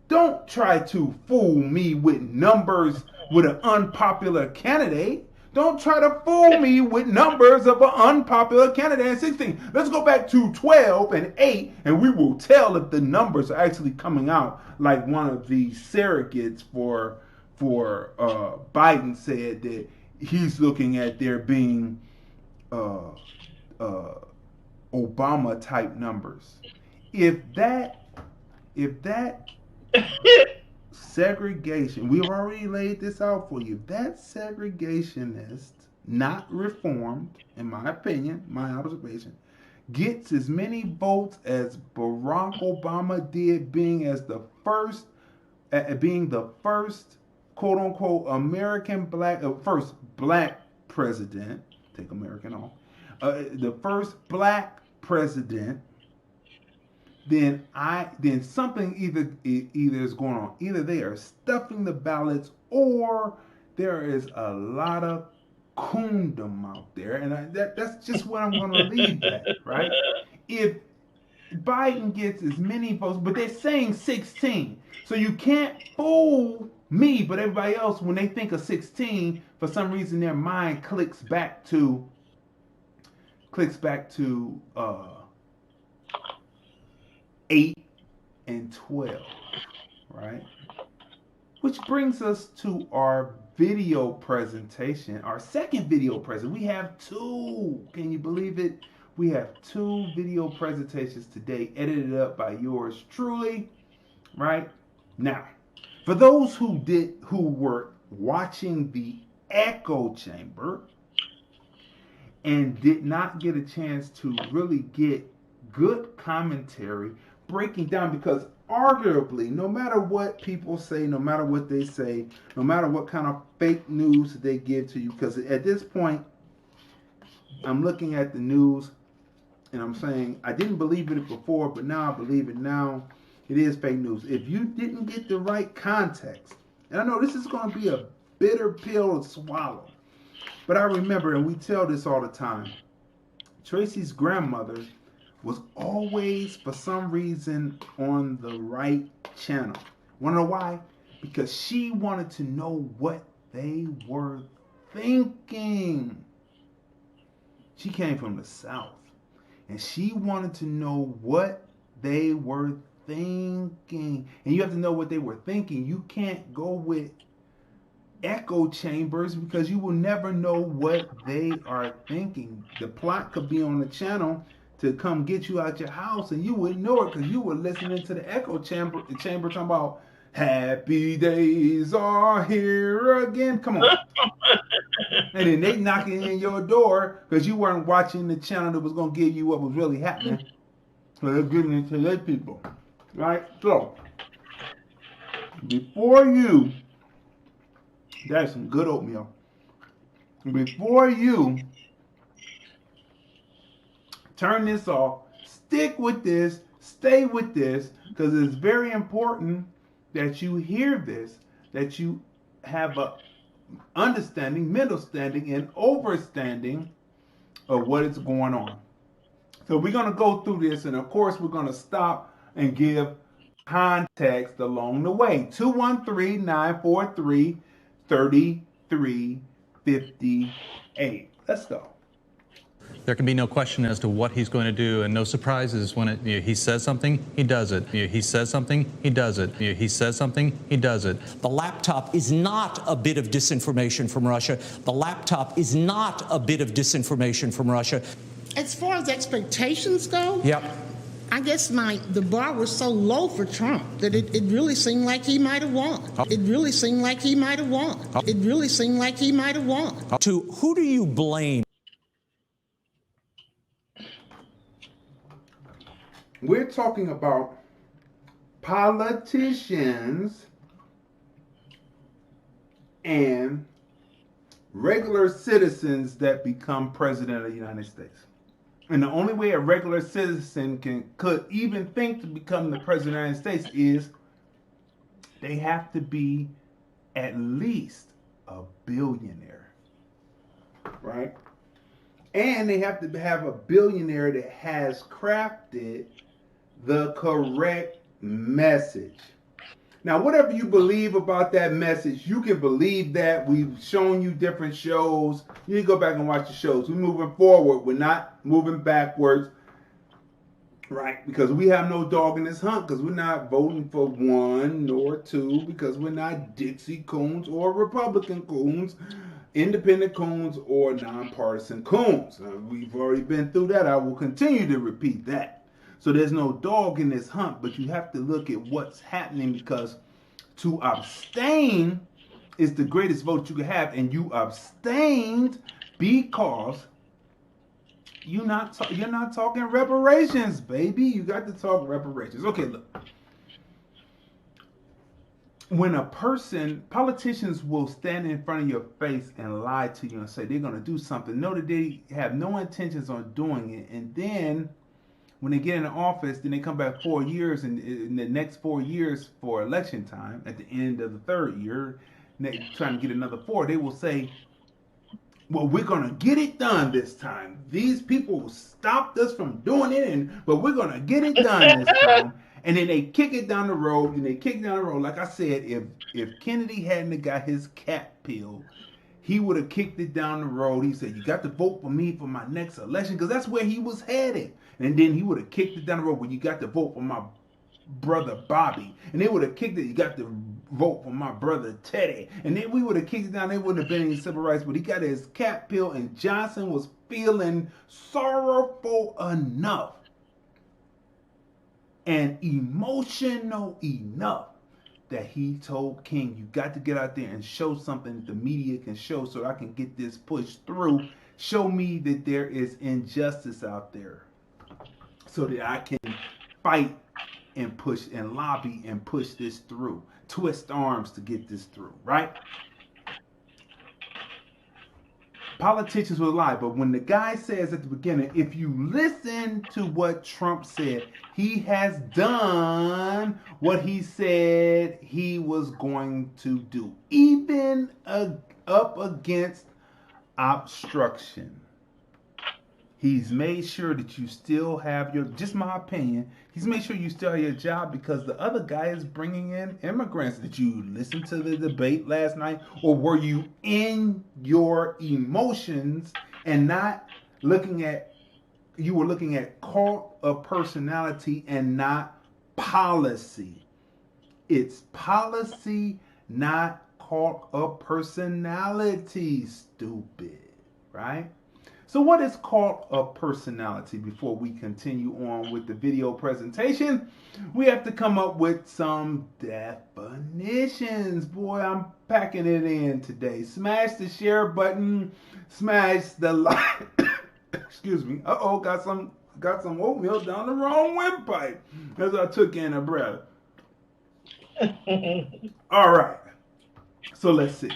Don't try to fool me with numbers with an unpopular candidate. Don't try to fool me with numbers of an unpopular candidate in 16. Let's go back to 12 and 8, and we will tell if the numbers are actually coming out like one of the surrogates for Biden said that he's looking at there being Obama type numbers. If that segregation, we've already laid this out for you. That segregationist, not reformed, in my opinion, my observation, gets as many votes as Barack Obama did, being the first quote unquote American first black president. Take American off. The first black president. Then something either is going on. Either they are stuffing the ballots, or there is a lot of kundum out there, and that's just what I'm going to leave at, right? If Biden gets as many votes, but they're saying 16, so you can't fool me, but everybody else, when they think of 16, for some reason their mind clicks back to 8 and 12, right? Which brings us to our video presentation, our second video presentation. We have two. Can you believe it? We have two video presentations today, edited up by yours truly, right? Now, for those who were watching the echo chamber and did not get a chance to really get good commentary, breaking down, because arguably, no matter what people say, no matter what they say, no matter what kind of fake news they give to you, because at this point, I'm looking at the news and I'm saying, I didn't believe it before, but now I believe it now. It is fake news. If you didn't get the right context, and I know this is going to be a bitter pill to swallow, but I remember, and we tell this all the time, Tracy's grandmother was always, for some reason, on the right channel. Want to know why? Because she wanted to know what they were thinking. She came from the South, and she wanted to know what they were thinking. And you have to know what they were thinking. You can't go with echo chambers because you will never know what they are thinking. The plot could be on the channel to come get you out your house, and you wouldn't know it because you were listening to the echo chamber talking about happy days are here again. Come on. And then they knocking in your door because you weren't watching the channel that was going to give you what was really happening. So they're giving it to their people. Right? So, before you, that's some good oatmeal. Before you turn this off stick with this, stay with this, because it's very important that you hear this, that you have a understanding, middle standing, and overstanding of what is going on. So we're going to go through this, and of course we're going to stop and give context along the way. 213-943-3358. Let's go. There can be no question as to what he's going to do, and no surprises when he says something, he does it. He says something, he does it. He says something, he does it. The laptop is not a bit of disinformation from Russia. The laptop is not a bit of disinformation from Russia. As far as expectations go, yep. I guess the bar was so low for Trump that it really seemed like he might have won. It really seemed like he might have won. It really seemed like he might have won. To who do you blame? We're talking about politicians and regular citizens that become president of the United States. And the only way a regular citizen could even think to become the president of the United States is they have to be at least a billionaire, right? And they have to have a billionaire that has crafted the correct message. Now, whatever you believe about that message, you can believe that. We've shown you different shows. You need to go back and watch the shows. We're moving forward. We're not moving backwards, right? Because we have no dog in this hunt, because we're not voting for one nor two, because we're not Dixie coons or Republican coons, independent coons or non-partisan coons. We've already been through that. I will continue to repeat that. So there's no dog in this hunt, but you have to look at what's happening, because to abstain is the greatest vote you can have, and you abstained because you're not talking reparations, baby. You got to talk reparations. Okay, look. When politicians will stand in front of your face and lie to you and say they're going to do something, know that they have no intentions on doing it, and then when they get in the office, then they come back 4 years, and in the next 4 years for election time, at the end of the third year, trying to get another 4, they will say, well, we're going to get it done this time. These people stopped us from doing it, but we're going to get it done this time. And then they kick it down the road, and they kick it down the road. Like I said, if Kennedy hadn't got his cat peeled, he would have kicked it down the road. He said, you got to vote for me for my next election, because that's where he was headed. And then he would have kicked it down the road, well, you got to vote for my brother Bobby. And they would have kicked it, you got to vote for my brother Teddy. And then we would have kicked it down, there wouldn't have been any civil rights. But he got his cat peeled, and Johnson was feeling sorrowful enough and emotional enough that he told King, you got to get out there and show something that the media can show, so I can get this pushed through. Show me that there is injustice out there, so that I can fight and push and lobby and push this through. Twist arms to get this through, right? Politicians will lie, but when the guy says at the beginning, if you listen to what Trump said, he has done what he said he was going to do, even up against obstruction. He's made sure that you still have your, just my opinion, he's made sure you still have your job, because the other guy is bringing in immigrants. Did you listen to the debate last night? Or were you in your emotions and not looking at, you were looking at cult of personality and not policy? It's policy, not cult of personality, stupid, right? So what is cult of personality? Before we continue on with the video presentation, we have to come up with some definitions. Boy, I'm packing it in today. Smash the share button, smash the like. Excuse me. Uh-oh, got some oatmeal down the wrong windpipe as I took in a breath. All right. So let's see.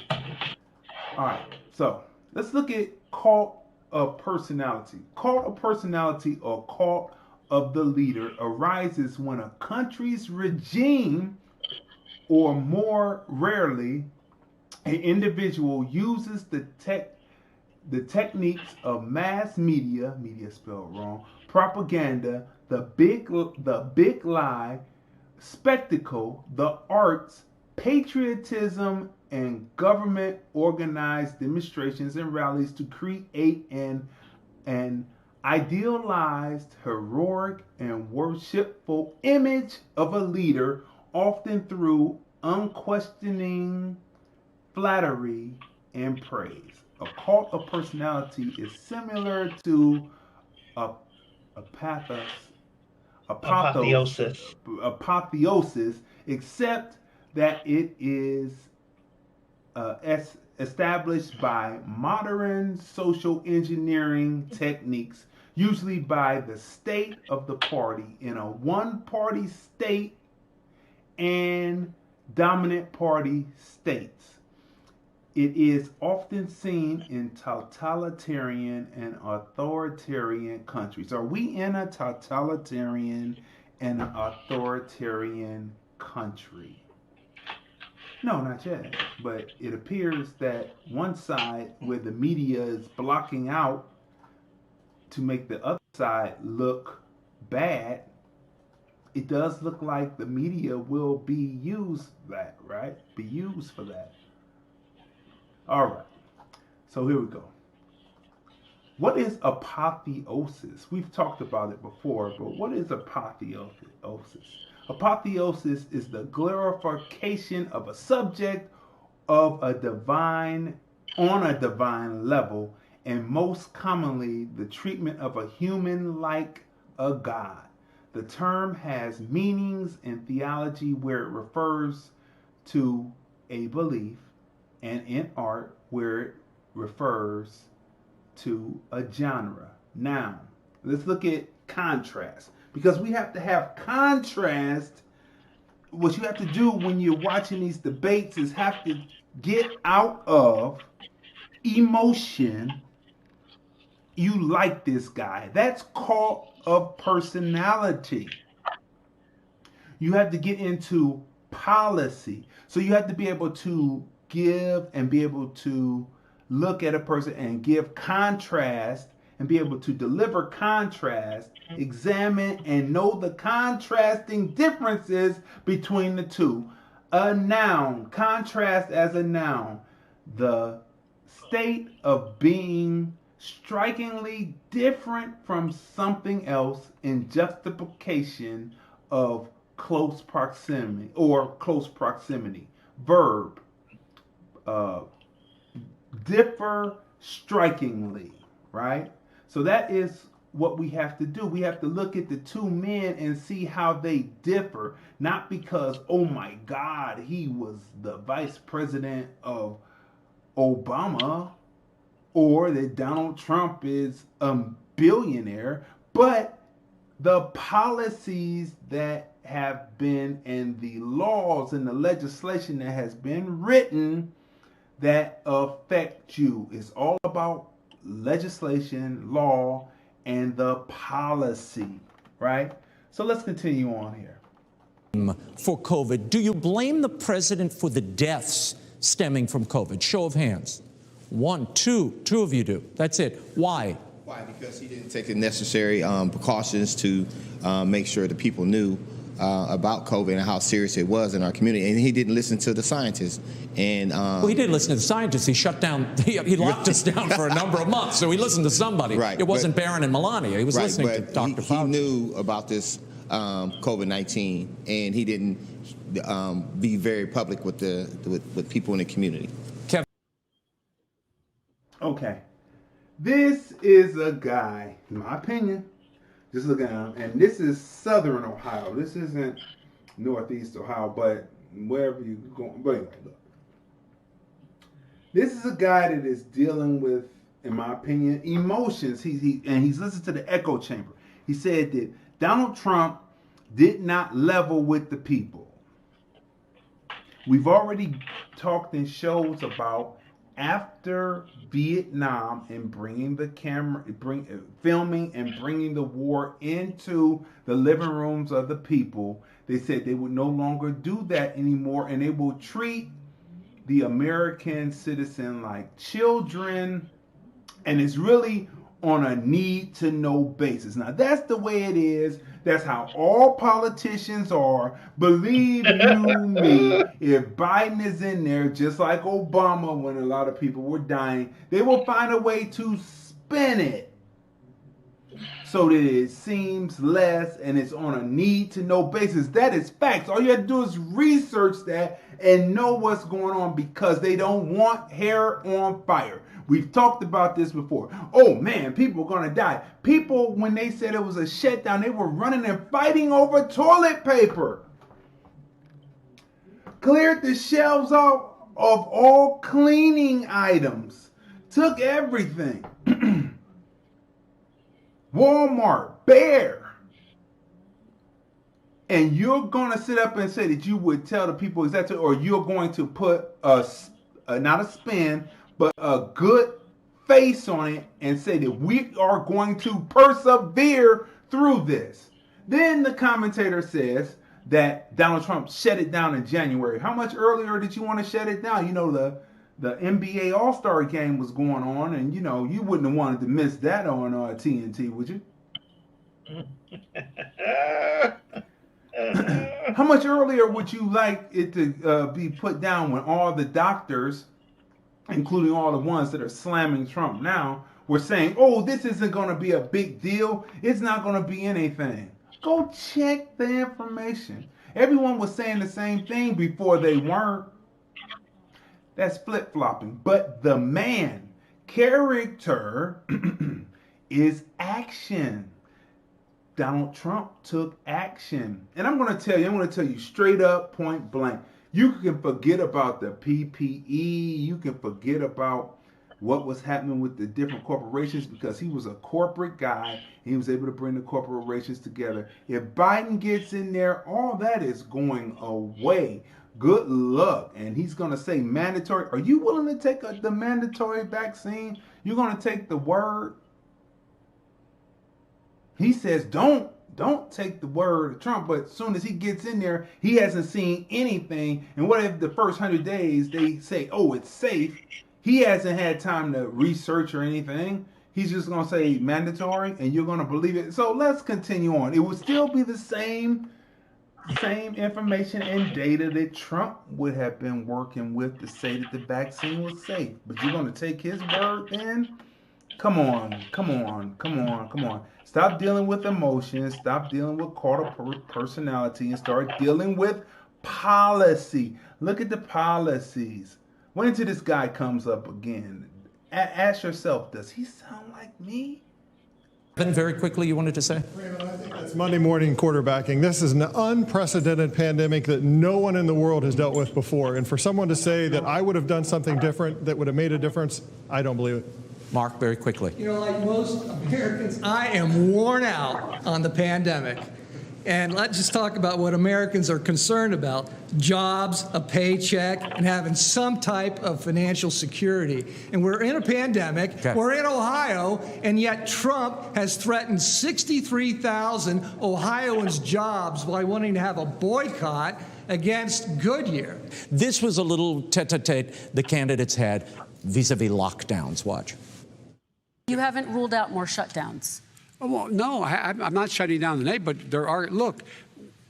All right. So let's look at cult of personality. Cult of personality, or cult of the leader arises when a country's regime, or more rarely, an individual uses the techniques of mass media spelled wrong, propaganda, the big lie, spectacle, the arts, patriotism, and government organized demonstrations and rallies to create an idealized, heroic, and worshipful image of a leader, often through unquestioning flattery and praise. A cult of personality is similar to apotheosis, except that it is established by modern social engineering techniques, usually by the state of the party in a one-party state and dominant party states. It is often seen in totalitarian and authoritarian countries. Are we in a totalitarian and authoritarian country? No, not yet. But it appears that one side, where the media is blocking out to make the other side look bad, it does look like the media will be used that, right? Be used for that. All right. So here we go. What is apotheosis? We've talked about it before, but what is apotheosis? Apotheosis is the glorification of a subject of a divine, on a divine level, and most commonly the treatment of a human like a god. The term has meanings in theology where it refers to a belief, and in art where it refers to a genre. Now, let's look at contrast, because we have to have contrast. What you have to do when you're watching these debates is have to get out of emotion. You like this guy. That's cult of personality. You have to get into policy. So you have to be able to give and be able to look at a person and give contrast and be able to deliver contrast, examine and know the contrasting differences between the two. A noun, contrast as a noun, the state of being strikingly different from something else in justification of close proximity or close proximity. Verb, differ strikingly, right? So that is what we have to do. We have to look at the two men and see how they differ, not because, oh my God, he was the vice president of Obama, or that Donald Trump is a billionaire, but the policies that have been and the laws and the legislation that has been written that affect you. It's all about legislation, law, and the policy, right? So let's continue on here. For COVID, do you blame the president for the deaths stemming from COVID? Show of hands. One, two of you do. That's it. Why? Why? Because he didn't take the necessary precautions to make sure the people knew about COVID and how serious it was in our community. And he didn't listen to the scientists. And well, he didn't listen to the scientists. He shut down, he locked us down for a number of months. So he listened to somebody. Right. It wasn't Barron and Melania. He was listening to Dr. Fauci. He knew about this COVID-19, and he didn't be very public with people in the community. Kevin. Okay. This is a guy, in my opinion, just look at him, and this is Southern Ohio. This isn't Northeast Ohio, but wherever you're going. But anyway, look. This is a guy that is dealing with, in my opinion, emotions. He's listened to the echo chamber. He said that Donald Trump did not level with the people. We've already talked in shows about after Vietnam and bringing the camera, filming and bringing the war into the living rooms of the people, they said they would no longer do that anymore, and they will treat the American citizen like children, and it's really on a need-to-know basis. Now, that's the way it is. That's how all politicians are. Believe you me, if Biden is in there, just like Obama when a lot of people were dying, they will find a way to spin it so that it seems less and it's on a need-to-know basis. That is facts. All you have to do is research that and know what's going on, because they don't want hair on fire. We've talked about this before. Oh man, people are going to die. People, when they said it was a shutdown, they were running and fighting over toilet paper. Cleared the shelves off of all cleaning items. Took everything. Walmart, bare. And you're going to sit up and say that you would tell the people exactly, or you're going to put not a spin, but a good face on it and say that we are going to persevere through this. Then the commentator says that Donald Trump shut it down in January. How much earlier did you want to shut it down? You know, the NBA All-Star game was going on, and you know, you wouldn't have wanted to miss that on TNT, would you? How much earlier would you like it to be put down when all the doctors, including all the ones that are slamming Trump now, were saying, oh, this isn't going to be a big deal. It's not going to be anything. Go check the information. Everyone was saying the same thing before they weren't. That's flip-flopping. But the man, character, is action. Donald Trump took action. And I'm going to tell you straight up, point blank. You can forget about the PPE. You can forget about what was happening with the different corporations, because he was a corporate guy. And he was able to bring the corporations together. If Biden gets in there, all that is going away. Good luck. And he's going to say mandatory. Are you willing to take the mandatory vaccine? You're going to take the word? He says don't take the word of Trump, but as soon as he gets in there, he hasn't seen anything. And what if the first 100 days they say, oh, it's safe? He hasn't had time to research or anything. He's just going to say mandatory, and you're going to believe it. So let's continue on. It would still be the same information and data that Trump would have been working with to say that the vaccine was safe. But you're going to take his word then? Come on. Stop dealing with emotions. Stop dealing with corporate personality and start dealing with policy. Look at the policies. Wait until this guy comes up again. Ask yourself, does he sound like me? Then very quickly, you wanted to say? Raymond, I think that's Monday morning quarterbacking. This is an unprecedented pandemic that no one in the world has dealt with before. And for someone to say that I would have done something different that would have made a difference, I don't believe it. Mark, very quickly. You know, like most Americans, I am worn out on the pandemic. And let's just talk about what Americans are concerned about: jobs, a paycheck, and having some type of financial security. And we're in a pandemic, we're in Ohio, and yet Trump has threatened 63,000 Ohioans' jobs by wanting to have a boycott against Goodyear. This was a little tete-a-tete the candidates had vis-a-vis lockdowns. Watch. You haven't ruled out more shutdowns. Well, no, I'm not shutting down the neighborhood, but there are, look,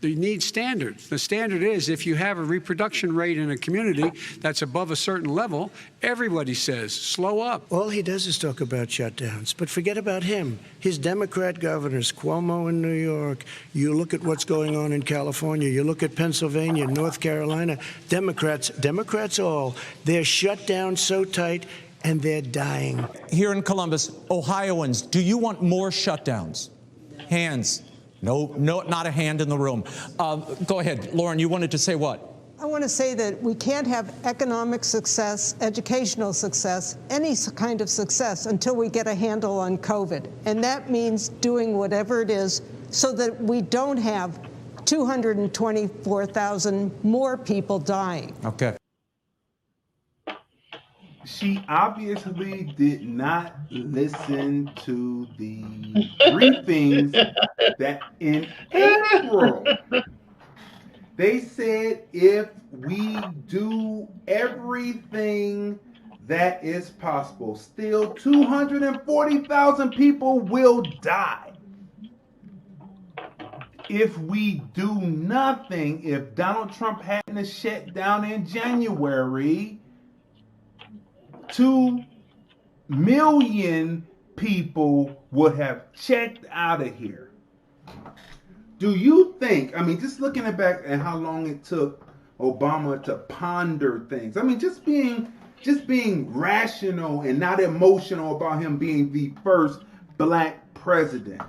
you need standards. The standard is if you have a reproduction rate in a community that's above a certain level, everybody says, slow up. All he does is talk about shutdowns, but forget about him. His Democrat governors, Cuomo in New York, you look at what's going on in California, you look at Pennsylvania, North Carolina, Democrats all, they're shut down so tight, and they're dying. Here in Columbus, Ohioans, do you want more shutdowns? Hands. No, not a hand in the room. Go ahead, Lauren, you wanted to say what? I want to say that we can't have economic success, educational success, any kind of success until we get a handle on COVID. And that means doing whatever it is so that we don't have 224,000 more people dying. Okay. she obviously did not listen to the briefings that in April they said if we do everything that is possible, still 240,000 people will die. If we do nothing, if Donald Trump hadn't shut down in January, 2 million people would have checked out of here. Do you think, I mean, just looking back at how long it took Obama to ponder things, I mean, just being rational and not emotional about him being the first black president,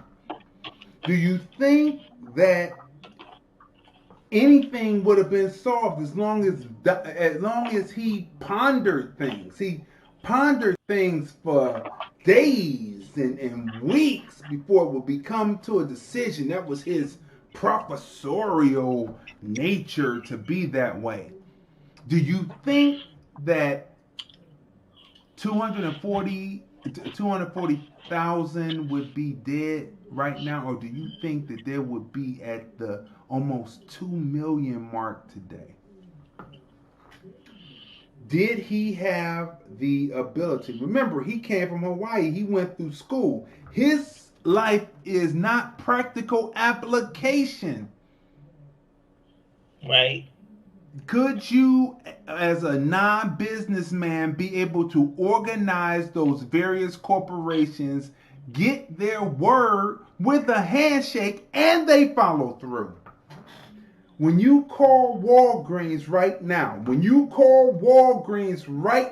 do you think that anything would have been solved as long as he pondered things? He pondered things for days and weeks before it would become to a decision. That was his professorial nature to be that way. Do you think that 240,000 would be dead right now, or do you think that there would be at the almost 2 million mark today? Did he have the ability? Remember, he came from Hawaii. He went through school. His life is not practical application. Right. Could you, as a non-businessman, be able to organize those various corporations, get their word with a handshake, and they follow through? When you call Walgreens right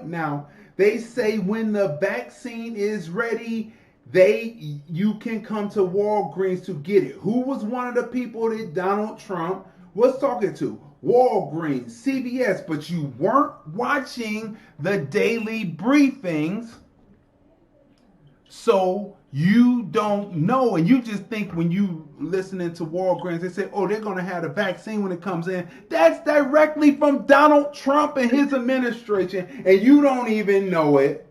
now, they say when the vaccine is ready, you can come to Walgreens to get it. Who was one of the people that Donald Trump was talking to? Walgreens, CVS, but you weren't watching the daily briefings, so you don't know, and you just think when you listening to Walgreens, they say, oh, they're going to have the vaccine when it comes in. That's directly from Donald Trump and his administration, and you don't even know it.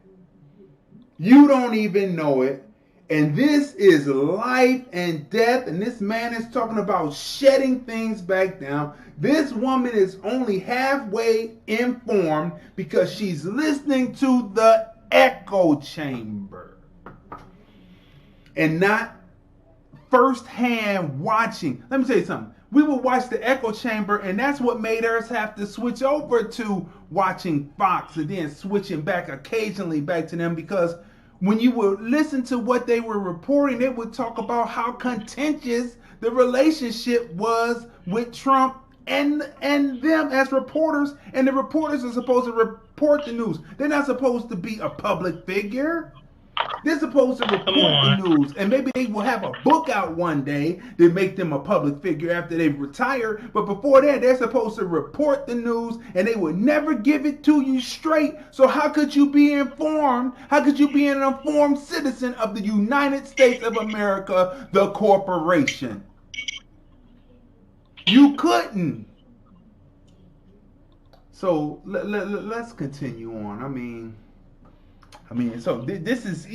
You don't even know it. And this is life and death, and this man is talking about shutting things back down. This woman is only halfway informed because she's listening to the echo chamber and not firsthand watching. Let me tell you something. We would watch the echo chamber, and that's what made us have to switch over to watching Fox and then switching back occasionally back to them, because when you would listen to what they were reporting, they would talk about how contentious the relationship was with Trump and them as reporters. And the reporters are supposed to report the news. They're not supposed to be a public figure. They're supposed to report the news. And maybe they will have a book out one day that make them a public figure after they retire. But before that, they're supposed to report the news, and they would never give it to you straight. So how could you be informed? How could you be an informed citizen of the United States of America, the corporation? You couldn't. So let's continue on. I mean, so this is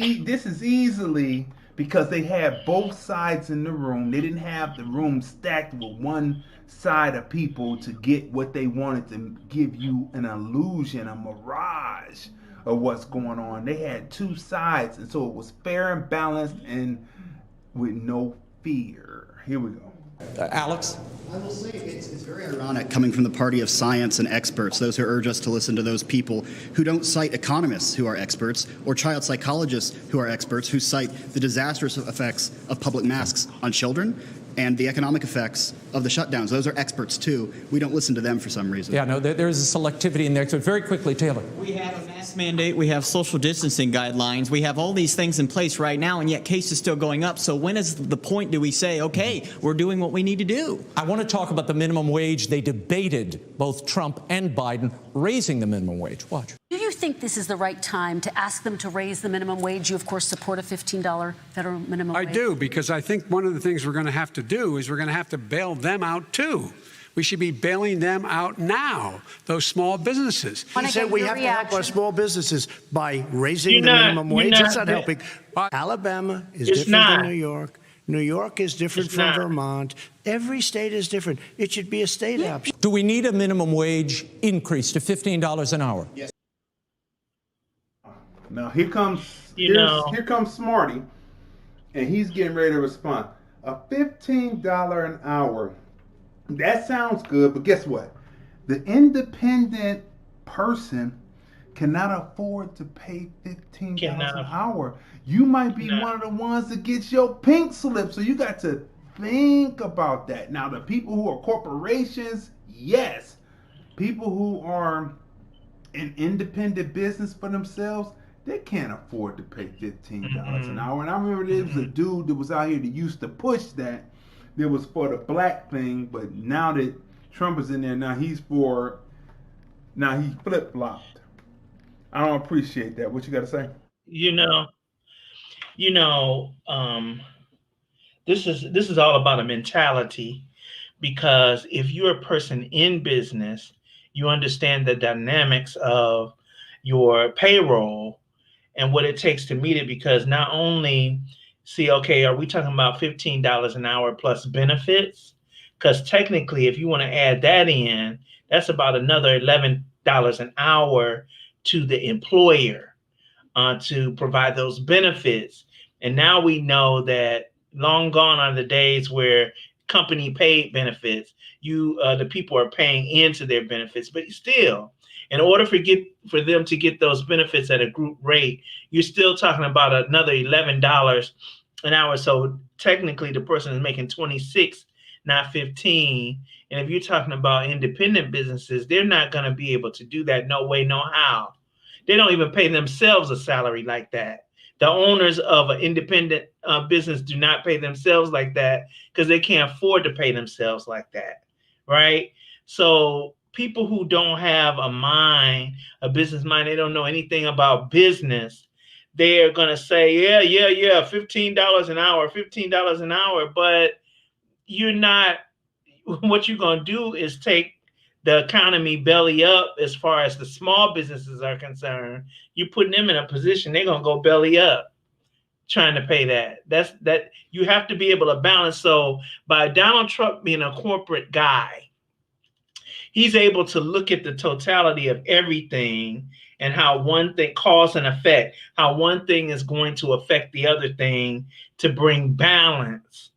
easily because they had both sides in the room. They didn't have the room stacked with one side of people to get what they wanted to give you an illusion, a mirage of what's going on. They had two sides, and so it was fair and balanced and with no fear. Here we go. Alex? I will say it's very ironic coming from the party of science and experts, those who urge us to listen to those people who don't cite economists who are experts or child psychologists who are experts, who cite the disastrous effects of public masks on children and the economic effects of the shutdowns. Those are experts too. We don't listen to them for some reason. Yeah, no, there's a selectivity in there. So very quickly, Taylor. We have a mask mandate. We have social distancing guidelines. We have all these things in place right now, and yet cases still going up. So when is the point do we say, okay, we're doing what we need to do? I want to talk about the minimum wage. They debated, both Trump and Biden, raising the minimum wage. Watch. Do you think this is the right time to ask them to raise the minimum wage? You, of course, support a $15 federal minimum wage. I do, because I think one of the things we're going to have to do is we're going to have to bail them out, too. We should be bailing them out now, those small businesses. He said we have to help our small businesses by raising the minimum wage. That's not helping. Alabama is different than New York. New York is different from Vermont. Every state is different. It should be a state option. Do we need a minimum wage increase to $15 an hour? Yes. Now here comes here comes Smarty, and he's getting ready to respond. A $15 an hour. That sounds good, but guess what? The independent person cannot afford to pay $15 an hour. You might be one of the ones that gets your pink slip, so you got to think about that. Now, the people who are corporations, yes. People who are in independent business for themselves, they can't afford to pay $15 an hour. And I remember there was a dude that was out here that used to push that. That was for the black thing, but now that Trump is in there, now he's flip-flopped. I don't appreciate that. What you got to say? This is all about a mentality, because if you're a person in business, you understand the dynamics of your payroll and what it takes to meet it, because not only are we talking about $15 an hour plus benefits? Because technically, if you want to add that in, that's about another $11 an hour to the employer to provide those benefits. And now we know that long gone are the days where company paid benefits. The people are paying into their benefits, but still, in order for them to get those benefits at a group rate, you're still talking about another $11 an hour. So technically, the person is making 26, not 15. And if you're talking about independent businesses, they're not going to be able to do that. No way, no how. They don't even pay themselves a salary like that. The owners of an independent business do not pay themselves like that because they can't afford to pay themselves like that, right? So people who don't have a business mind, they don't know anything about business, they're going to say, yeah, $15 an hour, but you're not, what you're going to do is take the economy belly up as far as the small businesses are concerned. You're putting them in a position, they're going to go belly up trying to pay that. That you have to be able to balance. So by Donald Trump being a corporate guy, he's able to look at the totality of everything and how one thing, cause and effect, how one thing is going to affect the other thing to bring balance,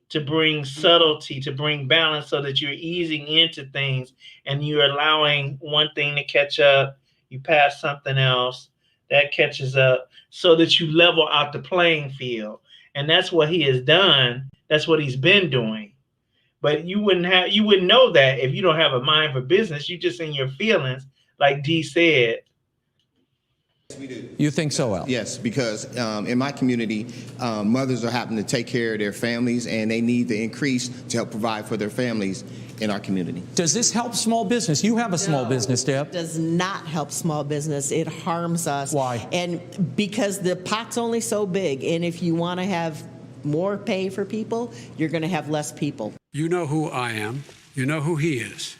to bring subtlety, to bring balance, so that you're easing into things and you're allowing one thing to catch up. You pass something else that catches up, so that you level out the playing field. And that's what he has done. That's what he's been doing. But you wouldn't know that if you don't have a mind for business. You just in your feelings, like Dee said. We do. You think so, Al? Yes, because in my community, mothers are having to take care of their families, and they need the increase to help provide for their families in our community. Does this help small business? You have a small business, Deb. It does not help small business. It harms us. Why? And because the pot's only so big, and if you want to have more pay for people, you're going to have less people. You know who I am. You know who he is.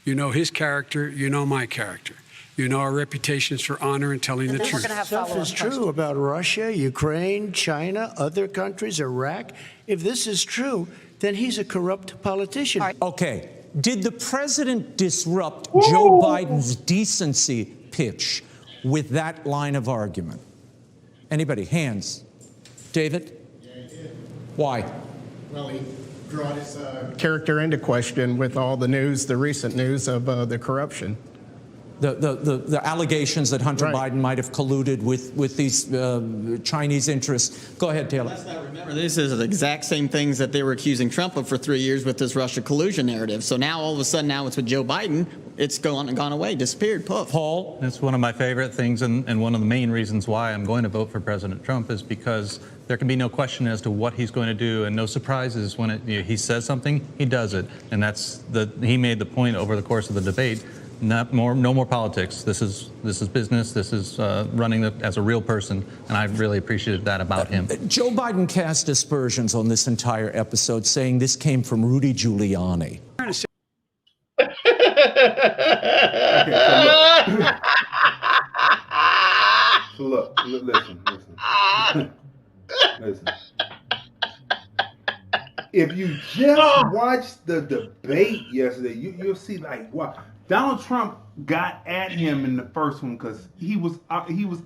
You know his character. You know my character. You know our reputations for honor and telling the truth. Stuff is true about Russia, Ukraine, China, other countries, Iraq. If this is true, then he's a corrupt politician. Okay. Did the president disrupt Joe Biden's decency pitch with that line of argument? Anybody? Hands. David? Yeah, he did. Why? Well, he brought his character into question with all the news, the recent news of the corruption. The allegations that Hunter Biden might have colluded with these Chinese interests. Go ahead, Taylor. Let's not remember, this is the exact same things that they were accusing Trump of for 3 years with this Russia collusion narrative. So now all of a sudden, now it's with Joe Biden, it's gone away, disappeared, poof. Paul? That's one of my favorite things, and one of the main reasons why I'm going to vote for President Trump is because there can be no question as to what he's going to do, and no surprises when he says something, he does it. And he made the point over the course of the debate. No more politics. This is business. This is running as a real person, and I really appreciated that about him. Joe Biden cast aspersions on this entire episode, saying this came from Rudy Giuliani. So look, listen. Listen. If you just watched the debate yesterday, you'll see like what Donald Trump got at him in the first one because he was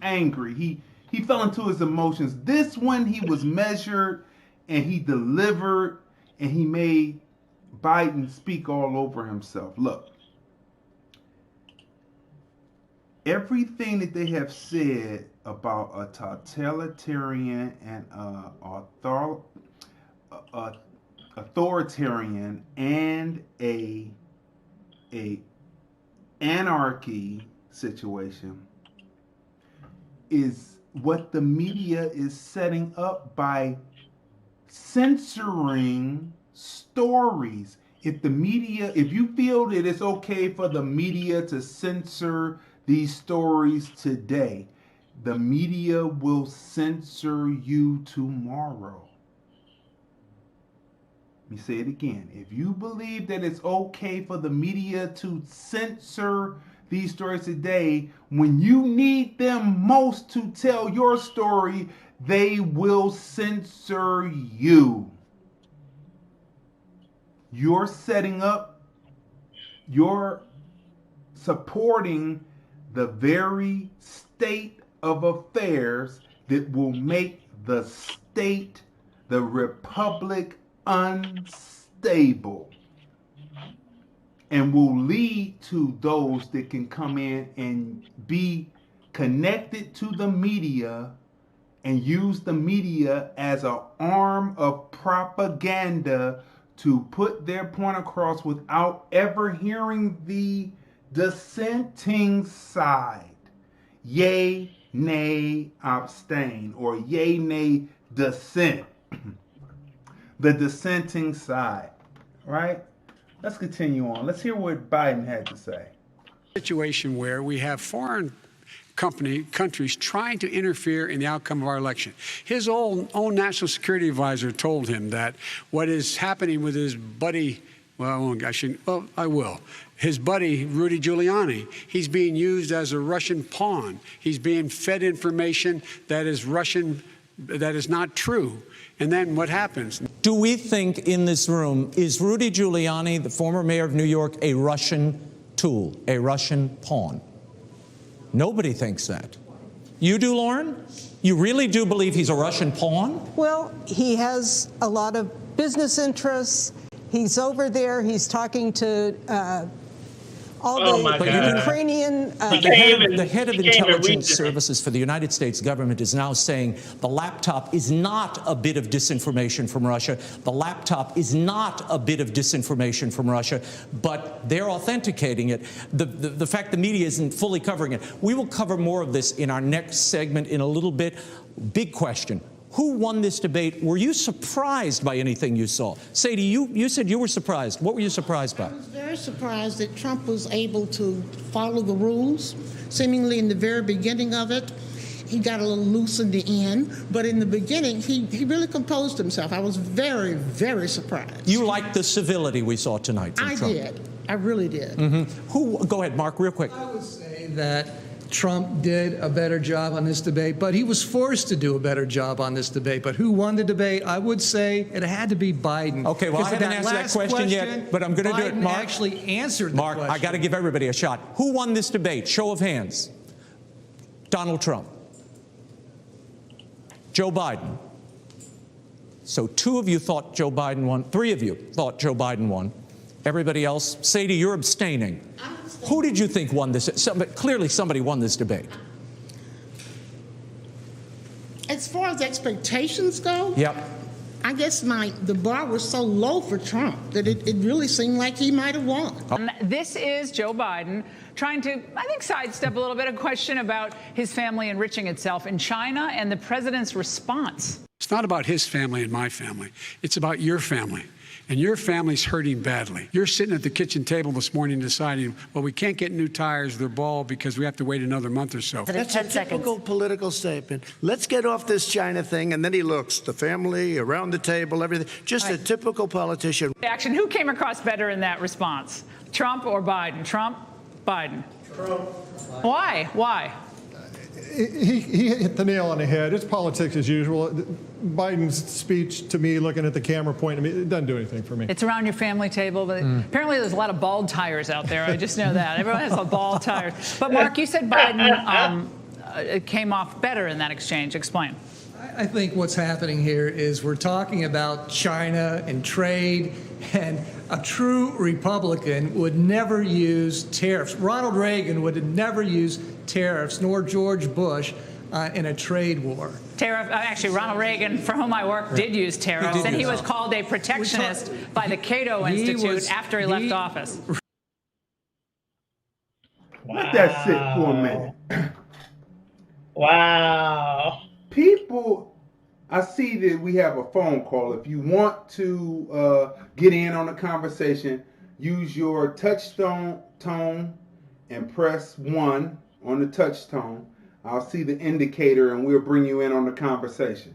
angry. He fell into his emotions. This one he was measured and he delivered and he made Biden speak all over himself. Look, everything that they have said about a totalitarian and authoritarian and a anarchy situation is what the media is setting up by censoring stories. If you feel that it's okay for the media to censor these stories today, the media will censor you tomorrow. Let me say it again. If you believe that it's okay for the media to censor these stories today, when you need them most to tell your story, they will censor you. You're setting up, you're supporting the very state of affairs that will make the state, the republic, unstable and will lead to those that can come in and be connected to the media and use the media as an arm of propaganda to put their point across without ever hearing the dissenting side. Yay, nay, abstain, or yay, nay, dissent. The dissenting side, right? Let's continue on. Let's hear what Biden had to say. Situation where we have foreign countries trying to interfere in the outcome of our election. His own national security advisor told him that what is happening with his buddy, his buddy, Rudy Giuliani, he's being used as a Russian pawn. He's being fed information that is Russian, that is not true. And then what happens? Do we think in this room, is Rudy Giuliani, the former mayor of New York, a Russian tool, a Russian pawn? Nobody thinks that. You do, Lauren? You really do believe he's a Russian pawn? Well, he has a lot of business interests. He's over there. He's talking to all the Ukrainian. The head of intelligence services for the United States government is now saying the laptop is not a bit of disinformation from Russia. The laptop is not a bit of disinformation from Russia, but they're authenticating it. The fact the media isn't fully covering it. We will cover more of this in our next segment in a little bit. Big question. Who won this debate? Were you surprised by anything you saw? Sadie, you said you were surprised. What were you surprised by? I was very surprised that Trump was able to follow the rules. Seemingly in the very beginning of it, he got a little loose in the end. But in the beginning, he really composed himself. I was very, very surprised. You liked the civility we saw tonight from Trump? I did. I really did. Mm-hmm. Go ahead, Mark, real quick. I would say that Trump did a better job on this debate, but he was forced to do a better job on this debate. But who won the debate? I would say it had to be Biden. Okay, well, I haven't answered that question yet, but I'm going to do it. Mark actually answered the question. Mark, I got to give everybody a shot. Who won this debate? Show of hands. Donald Trump. Joe Biden. So 2 of you thought Joe Biden won. 3 of you thought Joe Biden won. Everybody else, Sadie, you're abstaining. Who did you think won this? Clearly somebody won this debate. As far as expectations go, yep. I guess the bar was so low for Trump that it really seemed like he might have won. This is Joe Biden trying to, I think, sidestep a little bit, a question about his family enriching itself in China and the president's response. It's not about his family and my family. It's about your family. And your family's hurting badly. You're sitting at the kitchen table this morning deciding, well, we can't get new tires, they're bald, because we have to wait another month or so. That's a typical political statement. Let's get off this China thing. And then he looks, the family, around the table, everything. Just a typical politician. Action. Who came across better in that response? Trump or Biden? Trump, Biden. Trump. Why? Why? He hit the nail on the head. It's politics as usual. Biden's speech to me, looking at the camera pointing at me, it doesn't do anything for me. It's around your family table, but apparently there's a lot of bald tires out there. I just know that. Everyone has a bald tire. But Mark, you said Biden came off better in that exchange. Explain. I think what's happening here is we're talking about China and trade, and a true Republican would never use tariffs. Ronald Reagan would have never used tariffs, nor George Bush in a trade war. Actually, Ronald Reagan, for whom I work, did use tariffs, and he was called a protectionist by the Cato Institute after he left office. Let that sit for a minute. Wow. People, I see that we have a phone call. If you want to get in on the conversation, use your touch tone and press 1 on the touch tone. I'll see the indicator and we'll bring you in on the conversation.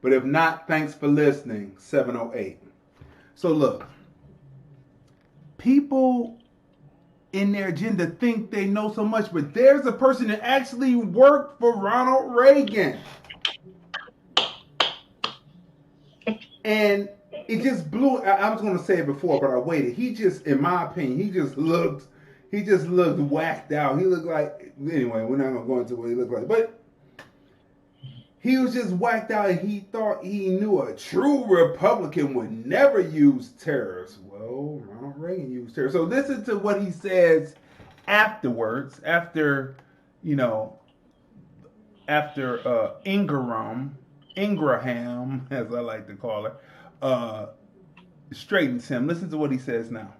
But if not, thanks for listening, 708. So look, people in their agenda think they know so much, but there's a person that actually worked for Ronald Reagan. And it just blew. I was going to say it before, but I waited. He just, in my opinion, he just looked whacked out. He looked like, anyway, we're not going to go into what he looked like, but he was just whacked out, and he thought he knew a true Republican would never use tariffs. Well, Ronald Reagan used tariffs. So listen to what he says afterwards, after Ingraham, as I like to call her, straightens him. Listen to what he says now.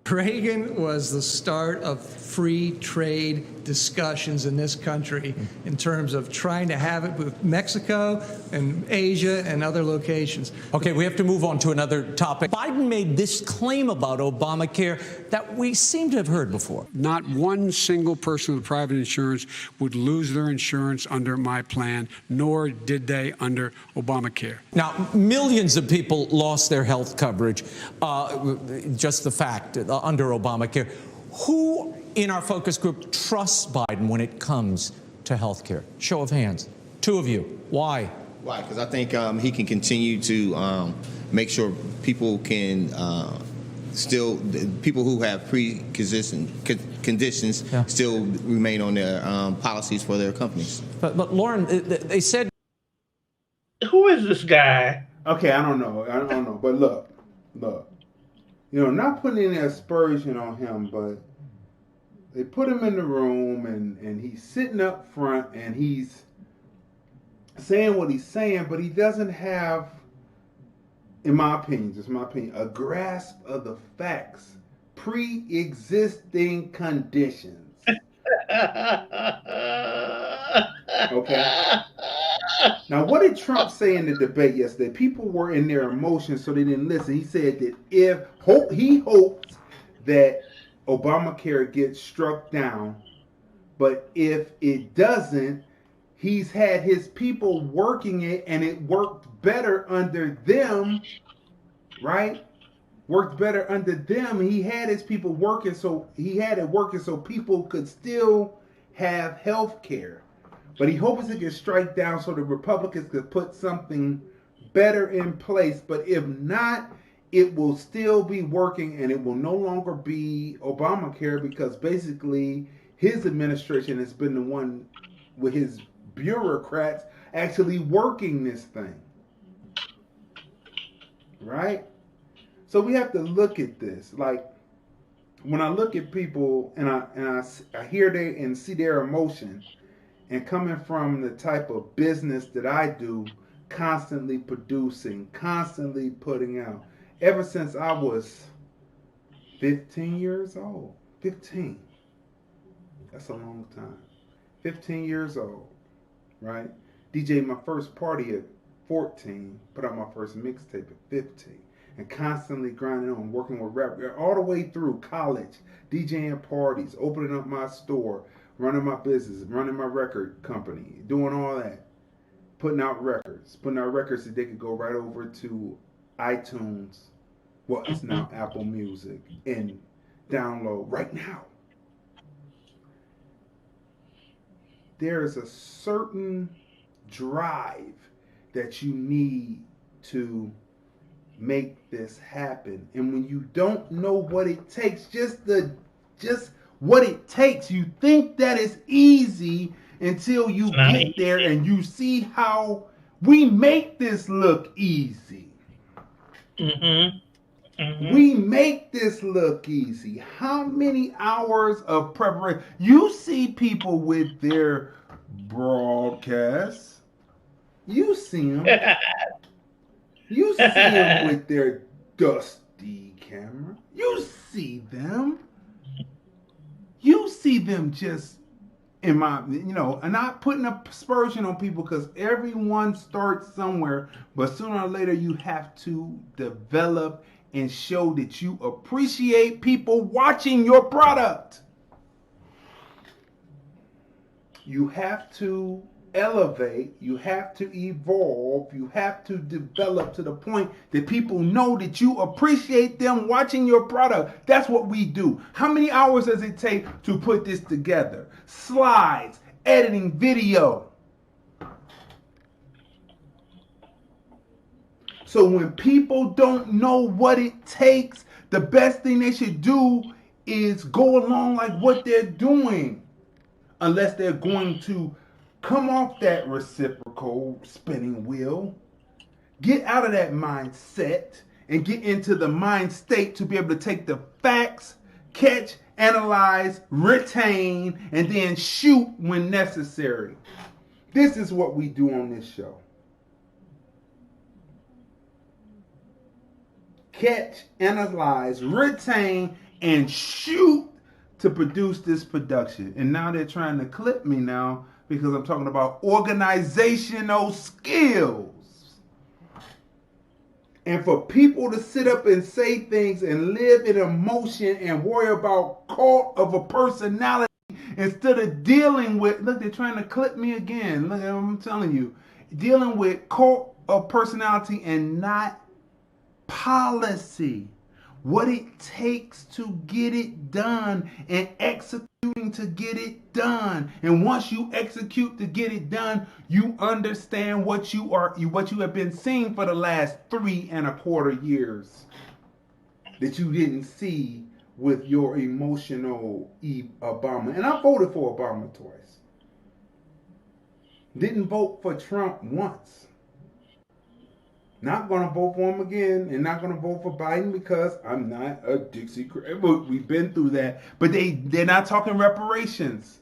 Reagan was the start of free trade discussions in this country in terms of trying to have it with Mexico and Asia and other locations. Okay, we have to move on to another topic. Biden made this claim about Obamacare that we seem to have heard before. Not one single person with private insurance would lose their insurance under my plan, nor did they under Obamacare. Now, millions of people lost their health coverage, just the fact, under Obamacare. Who in our focus group trusts Biden when it comes to health care? Show of hands. 2 of you. Why? Why? Because I think he can continue to make sure people can people who have pre-existing conditions still remain on their policies for their companies. But Lauren, they said. Who is this guy? Okay, I don't know. But look. Not putting any aspersion on him, but they put him in the room and he's sitting up front and he's saying what he's saying, but he doesn't have, in my opinion, just my opinion, a grasp of the facts, pre-existing conditions. Okay. Now, what did Trump say in the debate yesterday? People were in their emotions, so they didn't listen. He said that he hopes that Obamacare gets struck down, but if it doesn't, he's had his people working it, and it worked better under them, right? Worked better under them. He had his people working, so people could still have health care. But he hopes it gets strike down so the Republicans could put something better in place. But if not, it will still be working and it will no longer be Obamacare, because basically his administration has been the one with his bureaucrats actually working this thing. Right? So we have to look at this. Like, when I look at people and I hear and see their emotion, and coming from the type of business that I do, constantly producing, constantly putting out, ever since I was 15 years old. 15. That's a long time. 15 years old, right? DJ'd my first party at 14, put out my first mixtape at 15, and constantly grinding on, working with rap, all the way through college, DJing parties, opening up my store, running my business, running my record company, doing all that, putting out records that they could go right over to iTunes, well, it's now Apple Music, and download right now. There is a certain drive that you need to make this happen. And when you don't know what it takes, just what it takes, you think that it's easy until you get there and you see how we make this look easy. We make this look easy. How many hours of preparation? You see people with their broadcasts. You see them. You see them with their dusty camera. You see them. You see them just, I'm not putting a aspersion on people because everyone starts somewhere, but sooner or later you have to develop and show that you appreciate people watching your product. You have to elevate, you have to evolve, you have to develop to the point that people know that you appreciate them watching your product. That's what we do. How many hours does it take to put this together? Slides, editing video. So when people don't know what it takes, the best thing they should do is go along like what they're doing. Unless they're going to come off that reciprocal spinning wheel, get out of that mindset, and get into the mind state to be able to take the facts, catch, analyze, retain, and then shoot when necessary. This is what we do on this show. Catch, analyze, retain, and shoot to produce this production. And now they're trying to clip me now because I'm talking about organizational skills. And for people to sit up and say things and live in emotion and worry about cult of a personality instead of dealing with, look, they're trying to clip me again. Look, I'm telling you, dealing with cult of personality and not policy. What it takes to get it done and executing to get it done. And once you execute to get it done, you understand what you have been seeing for the last 3.25 years that you didn't see with your emotional Obama. And I voted for Obama twice. Didn't vote for Trump once. Not going to vote for him again, and not going to vote for Biden because I'm not a Dixie. We've been through that. But they're not talking reparations.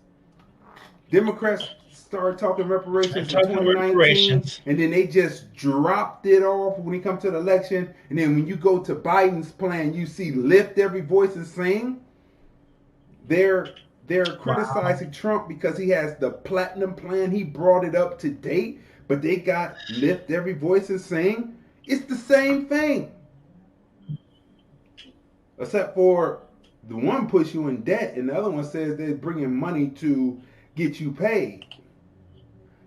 Democrats started talking reparations in 2019, and then they just dropped it off when it comes to the election. And then when you go to Biden's plan, you see lift every voice and sing. They're criticizing Trump because he has the platinum plan. He brought it up to date. But they got lift every voice and sing. It's the same thing. Except for the one puts you in debt and the other one says they're bringing money to get you paid.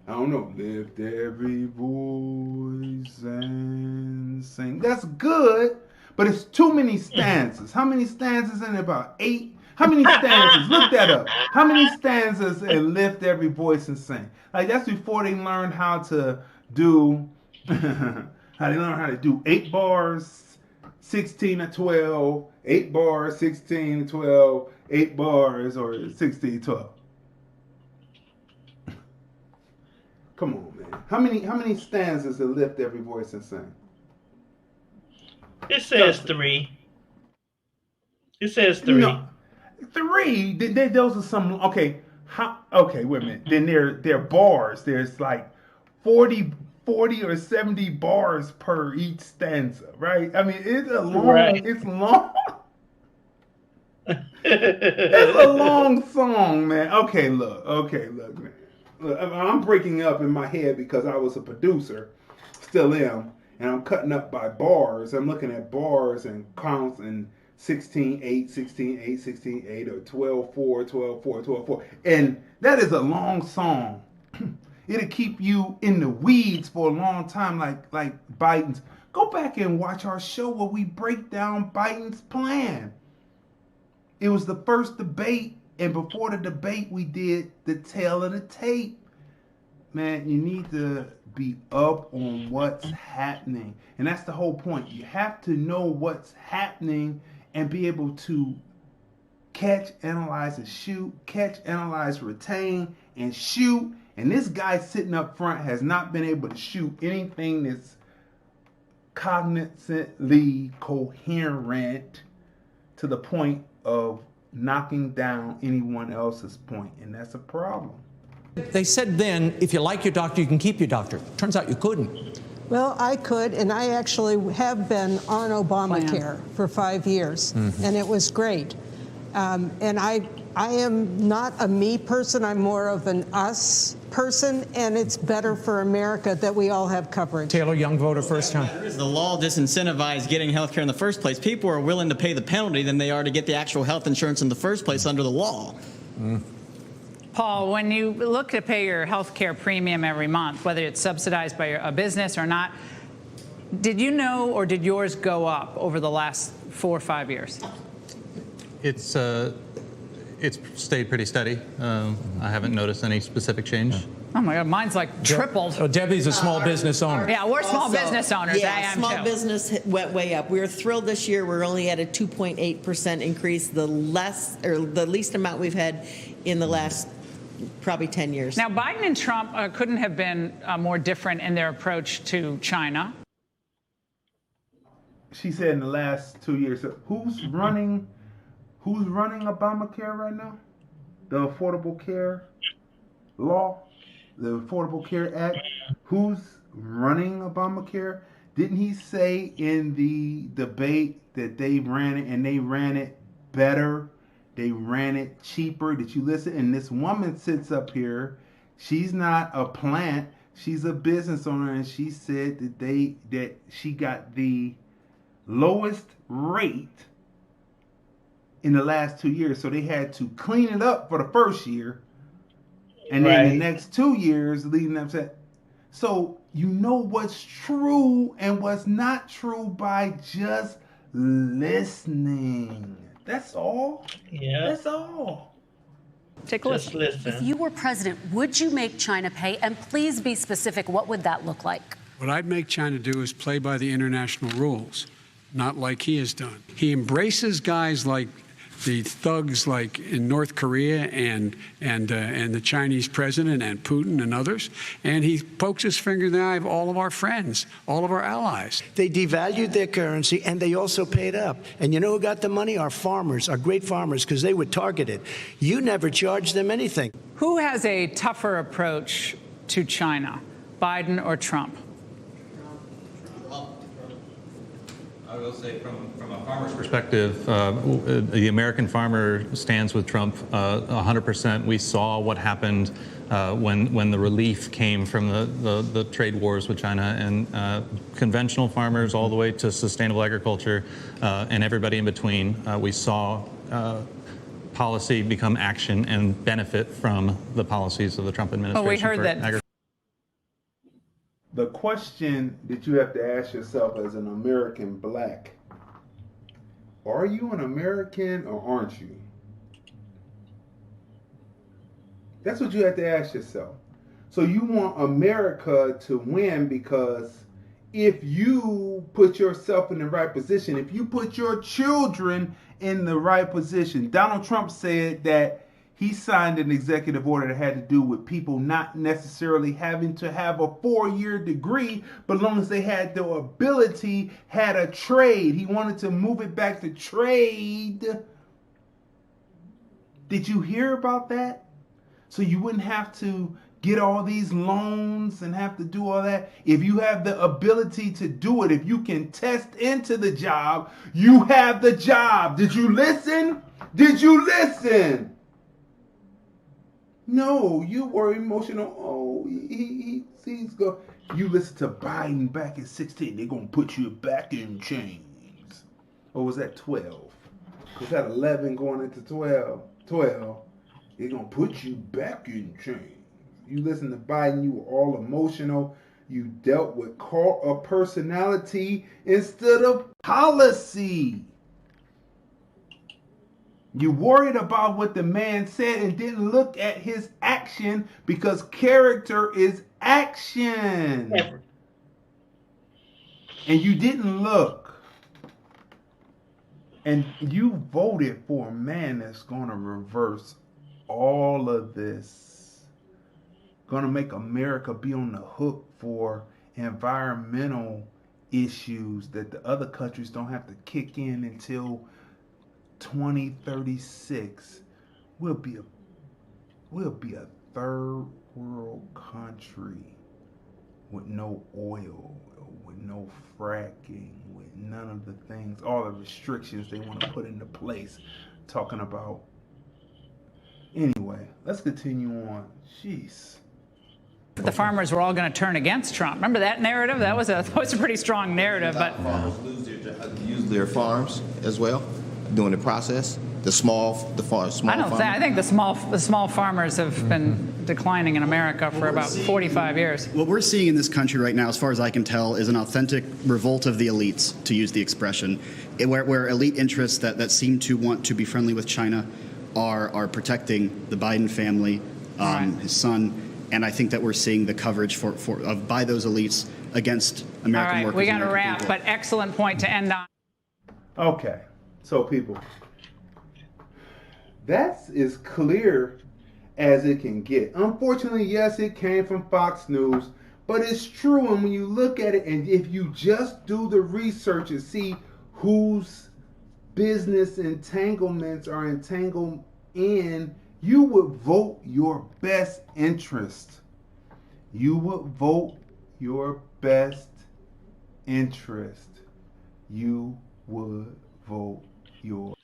I don't know. Lift every voice and sing. That's good, but it's too many stanzas. How many stanzas in it? About 8? How many stanzas? Look that up. How many stanzas and lift every voice and sing? Like that's before they learned how to do 8 bars, 16 to 12, 8 bars, 16 to 12, 8 bars, or 16 to 12. Come on, man. How many stanzas to lift every voice and sing? It says 3. It says 3. No. 3? Those are some. Okay. Okay, wait a minute. Then they're bars. There's like 40 or 70 bars per each stanza, right? I mean, it's a long. Right. It's long. It's a long song, man. Okay, look, man. Look, I'm breaking up in my head because I was a producer, still am, and I'm cutting up by bars. I'm looking at bars and counts and 16-8, 16-8, 16-8, or 12-4, 12-4, 12-4. And that is a long song. It'll keep you in the weeds for a long time, like Biden's. Go back and watch our show where we break down Biden's plan. It was the first debate, and before the debate, we did the tail of the tape. Man, you need to be up on what's happening. And that's the whole point. You have to know what's happening and be able to catch, analyze, and shoot. Catch, analyze, retain, and shoot. And this guy sitting up front has not been able to shoot anything that's cognitively coherent to the point of knocking down anyone else's point. And that's a problem. They said then, if you like your doctor, you can keep your doctor. Turns out you couldn't. Well, I could, and I actually have been on Obamacare for 5 years, and it was great. And I am not a me person, I'm more of an us person, and it's better for America that we all have coverage. Taylor, young voter, first time. The law disincentivizes getting health care in the first place. People are willing to pay the penalty than they are to get the actual health insurance in the first place under the law. Paul, when you look to pay your health care premium every month, whether it's subsidized by a business or not, did you know or did yours go up over the last 4 or 5 years? It's stayed pretty steady. I haven't noticed any specific change. Oh my God, mine's like tripled. Oh, Debbie's a small business owner. Yeah, we're small business owners. Yeah, I am small too. business went way up. We were thrilled this year. We're only at a 2.8% increase, the least amount we've had in the last probably 10 years. Now, Biden and Trump couldn't have been more different in their approach to China. She said in the last 2 years. So who's running Obamacare right now? The Affordable Care Law? The Affordable Care Act? Who's running Obamacare? Didn't he say in the debate that they ran it and they ran it better? They ran it cheaper. Did you listen? And this woman sits up here. She's not a plant. She's a business owner, and she said that she got the lowest rate in the last 2 years. So they had to clean it up for the first year, and then the next 2 years leading up to that. So you know what's true and what's not true by just listening. That's all. Yeah. That's all. Take a listen. If you were president, would you make China pay? And please be specific. What would that look like? What I'd make China do is play by the international rules, not like he has done. He embraces guys like the thugs like in North Korea and the Chinese president and Putin and others, and he pokes his finger in the eye of all of our friends, all of our allies. They devalued their currency, and they also paid up. And you know who got the money? Our farmers, our great farmers, because they were targeted. You never charged them anything. Who has a tougher approach to China, Biden or Trump? I will say from a farmer's perspective, the American farmer stands with Trump 100%. We saw what happened when the relief came from the trade wars with China, and conventional farmers all the way to sustainable agriculture and everybody in between. We saw policy become action and benefit from the policies of the Trump administration. Oh, we heard that. The question that you have to ask yourself as an American black, are you an American or aren't you? That's what you have to ask yourself. So you want America to win because if you put yourself in the right position, if you put your children in the right position. Donald Trump said that he signed an executive order that had to do with people not necessarily having to have a 4-year degree, but as long as they had the ability, had a trade. He wanted to move it back to trade. Did you hear about that? So you wouldn't have to get all these loans and have to do all that. If you have the ability to do it, if you can test into the job, you have the job. Did you listen? Did you listen? No, you were emotional. Oh, he's go. You listen to Biden back in 16. They're going to put you back in chains. Or was that 12? Was that 11 going into 12? 12. They're going to put you back in chains. You listen to Biden, you were all emotional. You dealt with cult of personality instead of policy. You worried about what the man said and didn't look at his action, because character is action. And you didn't look. And you voted for a man that's going to reverse all of this. Going to make America be on the hook for environmental issues that the other countries don't have to kick in until 2036. We'll be a third world country with no oil, with no fracking, with none of the things, all the restrictions they want to put into place, talking about. Anyway, let's continue on. Jeez. The farmers were all going to turn against Trump. Remember that narrative? That was a pretty strong narrative. But farmers lose their farms as well during the process. Small farmers. I think the small farmers have been declining in America for about 45 years. What we're seeing in this country right now, as far as I can tell, is an authentic revolt of the elites, to use the expression, where elite interests that seem to want to be friendly with China are protecting the Biden family, his son. And I think that we're seeing the coverage by those elites against American workers. All right, we got to wrap, people. but excellent point to end on. Okay, so people, that's as clear as it can get. Unfortunately, yes, it came from Fox News, but it's true. And when you look at it, and if you just do the research and see whose business entanglements are entangled in, you would vote your best interest. You would vote your best interest. You would vote your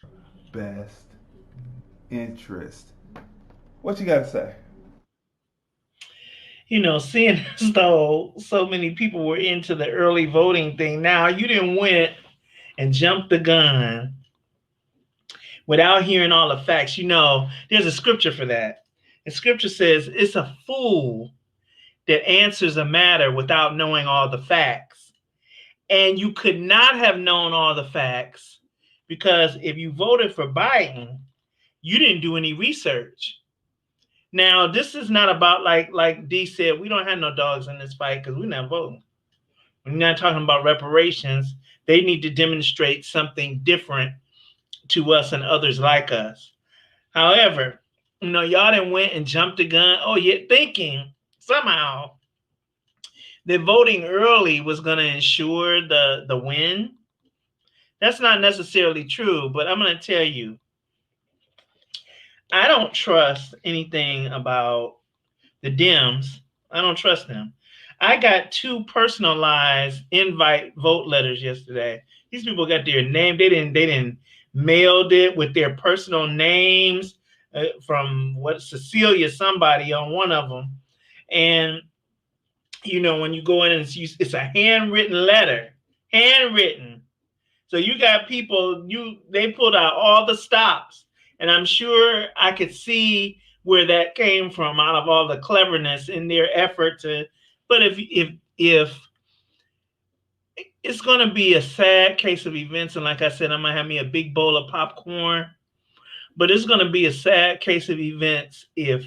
best interest. What you got to say? You know, seeing as though so many people were into the early voting thing, now you didn't went and jumped the gun without hearing all the facts. You know, there's a scripture for that. And scripture says it's a fool that answers a matter without knowing all the facts. And you could not have known all the facts, because if you voted for Biden, you didn't do any research. Now, this is not about, like Dee said, we don't have no dogs in this fight because we're not voting. We're not talking about reparations. They need to demonstrate something different to us and others like us. However, you know, y'all done went and jumped the gun. Oh, yeah, thinking somehow that voting early was going to ensure the win. That's not necessarily true, but I'm going to tell you, I don't trust anything about the Dems. I don't trust them. I got 2 personalized invite vote letters yesterday. These people got their name. They didn't mailed it with their personal names from Cecilia somebody on one of them. And, you know, when you go in and it's a handwritten letter, handwritten. So you got people, they pulled out all the stops. And I'm sure I could see where that came from out of all the cleverness in their effort to. But if it's going to be a sad case of events, and like I said, I'm going to have me a big bowl of popcorn. But it's going to be a sad case of events if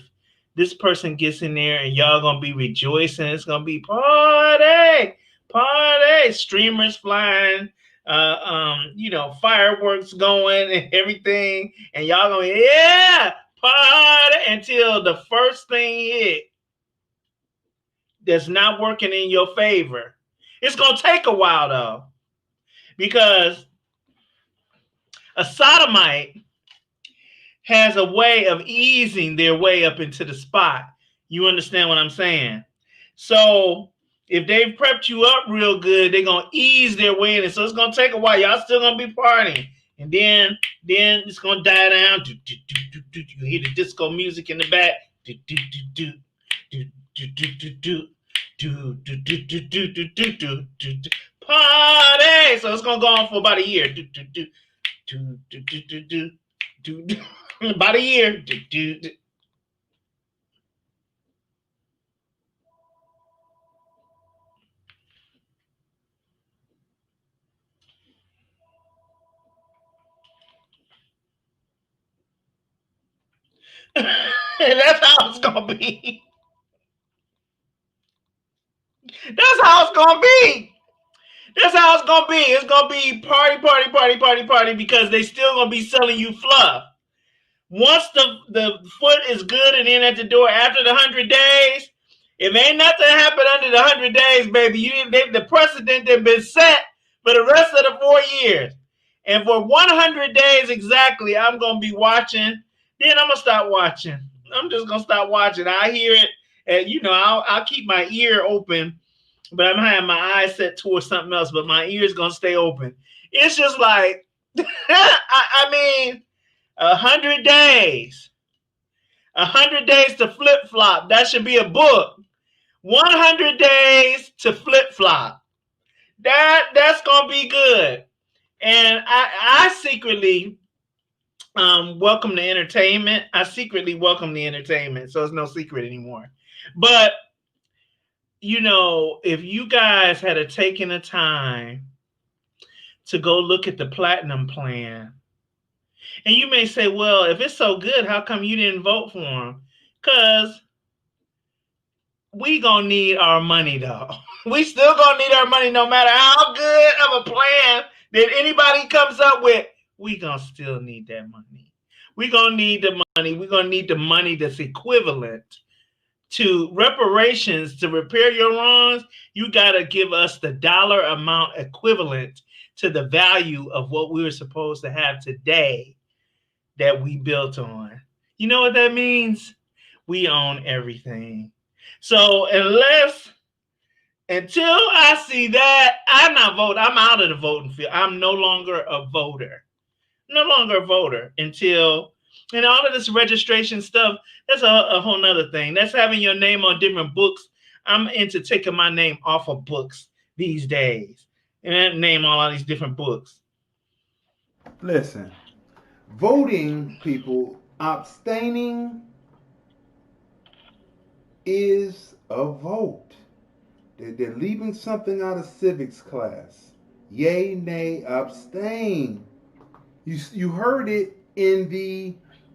this person gets in there and y'all going to be rejoicing. It's going to be party, streamers flying. You know, fireworks going and everything, and y'all going, yeah, party, until the first thing hit that's not working in your favor. It's going to take a while, though, because a sodomite has a way of easing their way up into the spot. You understand what I'm saying? So if they've prepped you up real good, they're going to ease their way in. So it's going to take a while. Y'all still going to be partying. And then it's going to die down. You hear the disco music in the back. Party! So it's going to go on for about a year. About a year. That's how it's gonna be. That's how it's gonna be. That's how it's gonna be. It's gonna be party, because they still gonna be selling you fluff. Once the foot is good and in at the door after the 100 days, if ain't nothing happened under the 100 days, baby, the precedent that been set for the rest of the 4 years. And for 100 days exactly, I'm gonna be watching. Then I'm gonna stop watching. I'm just gonna stop watching. I hear it, and I'll keep my ear open, but I'm having my eyes set towards something else. But my ear's gonna stay open. It's just like, I mean, 100 days. 100 days to flip flop. That should be a book. 100 days to flip flop. That's gonna be good. And I secretly welcome the entertainment. I secretly welcome the entertainment, so it's no secret anymore. But if you guys had taken the time to go look at the platinum plan, and you may say, well, if it's so good, how come you didn't vote for him? Because we gonna need our money, though. We still gonna need our money no matter how good of a plan that anybody comes up with. We gonna still need that money. We gonna need the money. We're gonna need the money that's equivalent to reparations. To repair your wrongs, you gotta give us the dollar amount equivalent to the value of what we were supposed to have today that we built on. You know what that means? We own everything. So until I see that, I'm not voting. I'm out of the voting field. I'm no longer a voter. No longer a voter until, and all of this registration stuff, that's a whole nother thing. That's having your name on different books. I'm into taking my name off of books these days. And I name all these different books. Listen, voting, people, abstaining is a vote. They're leaving something out of civics class. Yay, nay, abstain. You heard it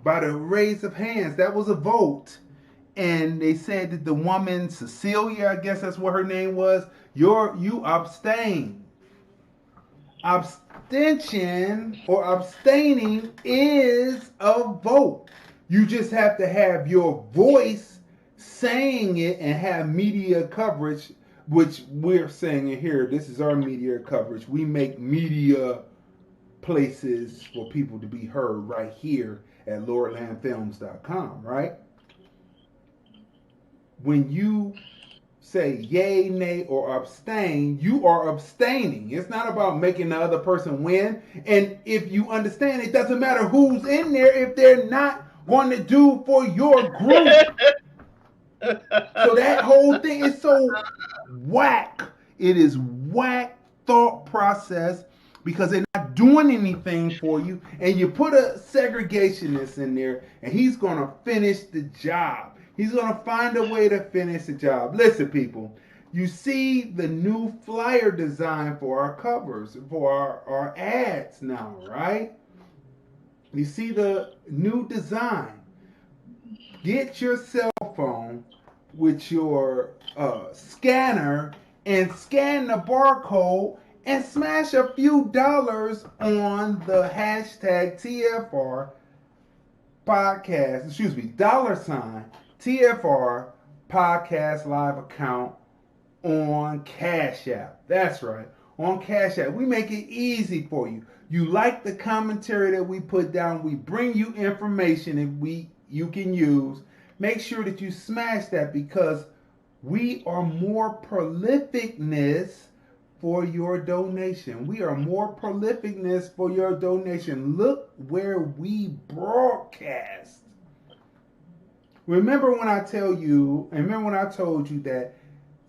by the raise of hands. That was a vote. And they said that the woman, Cecilia, I guess that's what her name was, you abstain. Abstention or abstaining is a vote. You just have to have your voice saying it and have media coverage, which we're saying it here. This is our media coverage. We make media places for people to be heard right here at Lordlandfilms.com, right? When you say yay, nay, or abstain, you are abstaining. It's not about making the other person win. And if you understand, it doesn't matter who's in there if they're not going to do for your group. So that whole thing is so whack. It is whack thought process because they're not doing anything for you. And you put a segregationist in there and he's going to finish the job. He's going to find a way to finish the job. Listen, people, you see the new flyer design for our covers, for our ads now, right? You see the new design. Get your cell phone with your scanner and scan the barcode and smash a few dollars on the hashtag TFR podcast, $TFR podcast live account on Cash App. That's right, on Cash App. We make it easy for you. You like the commentary that we put down. We bring you information that you can use. Make sure that you smash that because we are more prolificness for your donation. We are more prolificness for your donation. Look where we broadcast. Remember when I told you that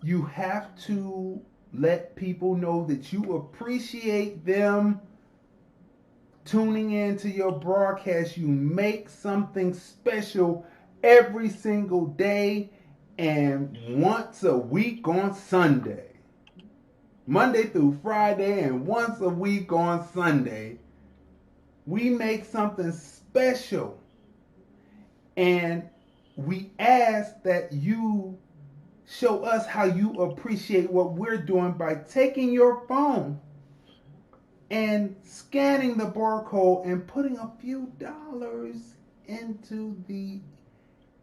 you have to let people know that you appreciate them tuning into your broadcast. You make something special every single day and once a week on Sunday. Monday through Friday and once a week on Sunday. We make something special. And we ask that you show us how you appreciate what we're doing by taking your phone and scanning the barcode and putting a few dollars into the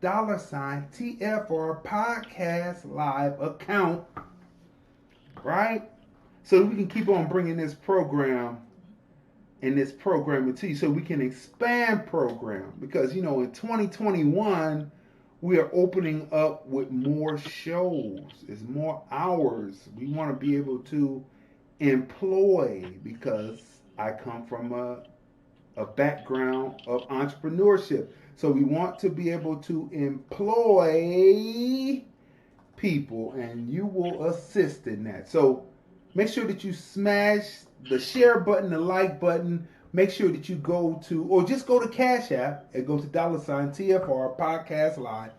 $ TFR Podcast Live account, right? So that we can keep on bringing this program and this programming to you, so we can expand program. Because, you know, in 2021, we are opening up with more shows. It's more hours. We want to be able to employ, because I come from a background of entrepreneurship. So we want to be able to employ people, and you will assist in that. So make sure that you smash the share button, the like button. Make sure that you go to, or just go to Cash App and go to $ TFR Podcast Live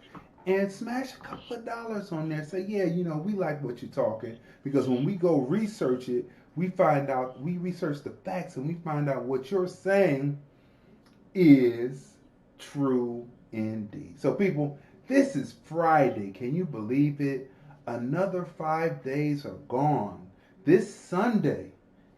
and smash a couple of dollars on there. Say, yeah, you know, we like what you're talking. Because when we go research it, we find out, we research the facts, and we find out what you're saying is true indeed. So people, this is Friday. Can you believe it? Another 5 days are gone. This Sunday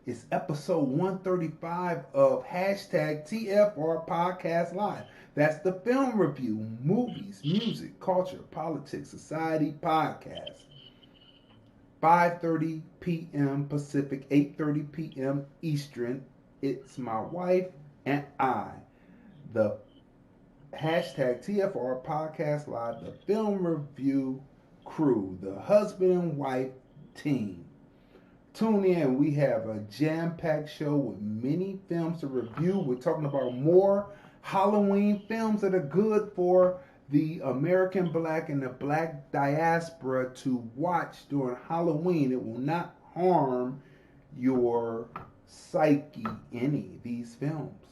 is episode 135 of #TFR Podcast Live. That's the film review, movies, music, culture, politics, society podcast. 5:30 p.m. Pacific, 8:30 p.m. Eastern. It's my wife and I, the #TFR Podcast Live, the film review crew, the husband and wife team. Tune in. We have a jam-packed show with many films to review. We're talking about more Halloween films that are good for the American Black and the Black diaspora to watch during Halloween. It will not harm your psyche, any of these films.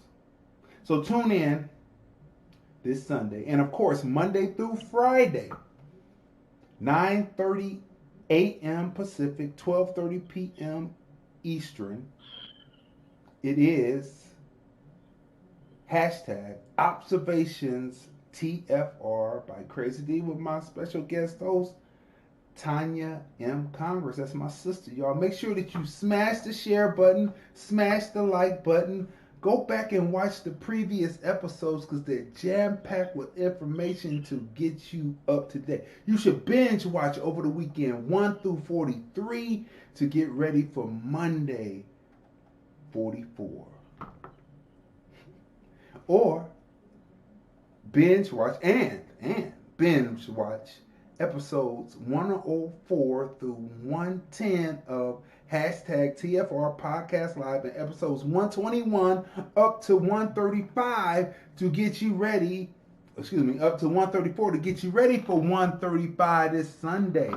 So tune in this Sunday. And of course, Monday through Friday, 9:30 a.m. Pacific, 12:30 p.m. Eastern. It is #ObservationTFR by Crazy D with my special guest host, Tanya M. Congress. That's my sister, y'all. Make sure that you smash the share button, smash the like button. Go back and watch the previous episodes, because they're jam-packed with information to get you up to date. You should binge watch over the weekend 1 through 43 to get ready for Monday 44. Or binge watch and binge watch episodes 104 through 110 of #TFR Podcast Live, and episodes 121 up to 135 to get you ready, up to 134 to get you ready for 135 this Sunday.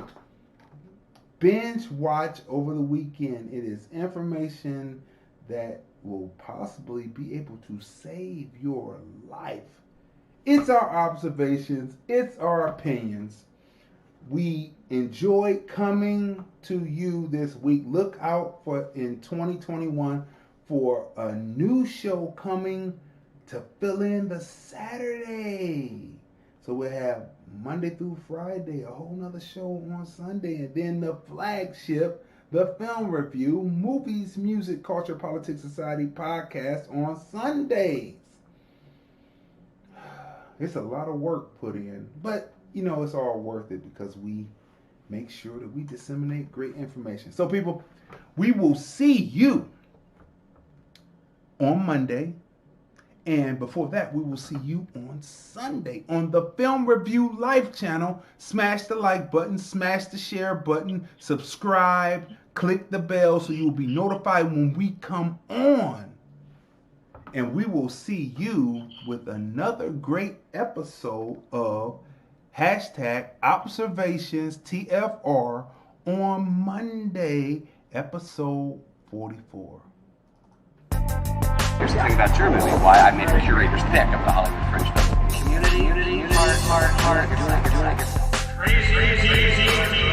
Binge watch over the weekend. It is information that will possibly be able to save your life. It's our observations. It's our opinions. We enjoy coming to you this week. Look out for in 2021 for a new show coming to fill in the Saturday. So we'll have Monday through Friday, a whole nother show on Sunday, and then the flagship, the film review, movies, music, culture, politics, society podcast on Sundays. It's a lot of work put in, but you know, it's all worth it, because we make sure that we disseminate great information. So people, we will see you on Monday. And before that, we will see you on Sunday on the Film Review Live channel. Smash the like button, smash the share button, subscribe, click the bell so you will be notified when we come on. And we will see you with another great episode of #ObservationsTFR on Monday, episode 44. Here's the thing about your movie, why I made a curator's pick of the Hollywood Fringe Festival. Community, heart, it's like crazy.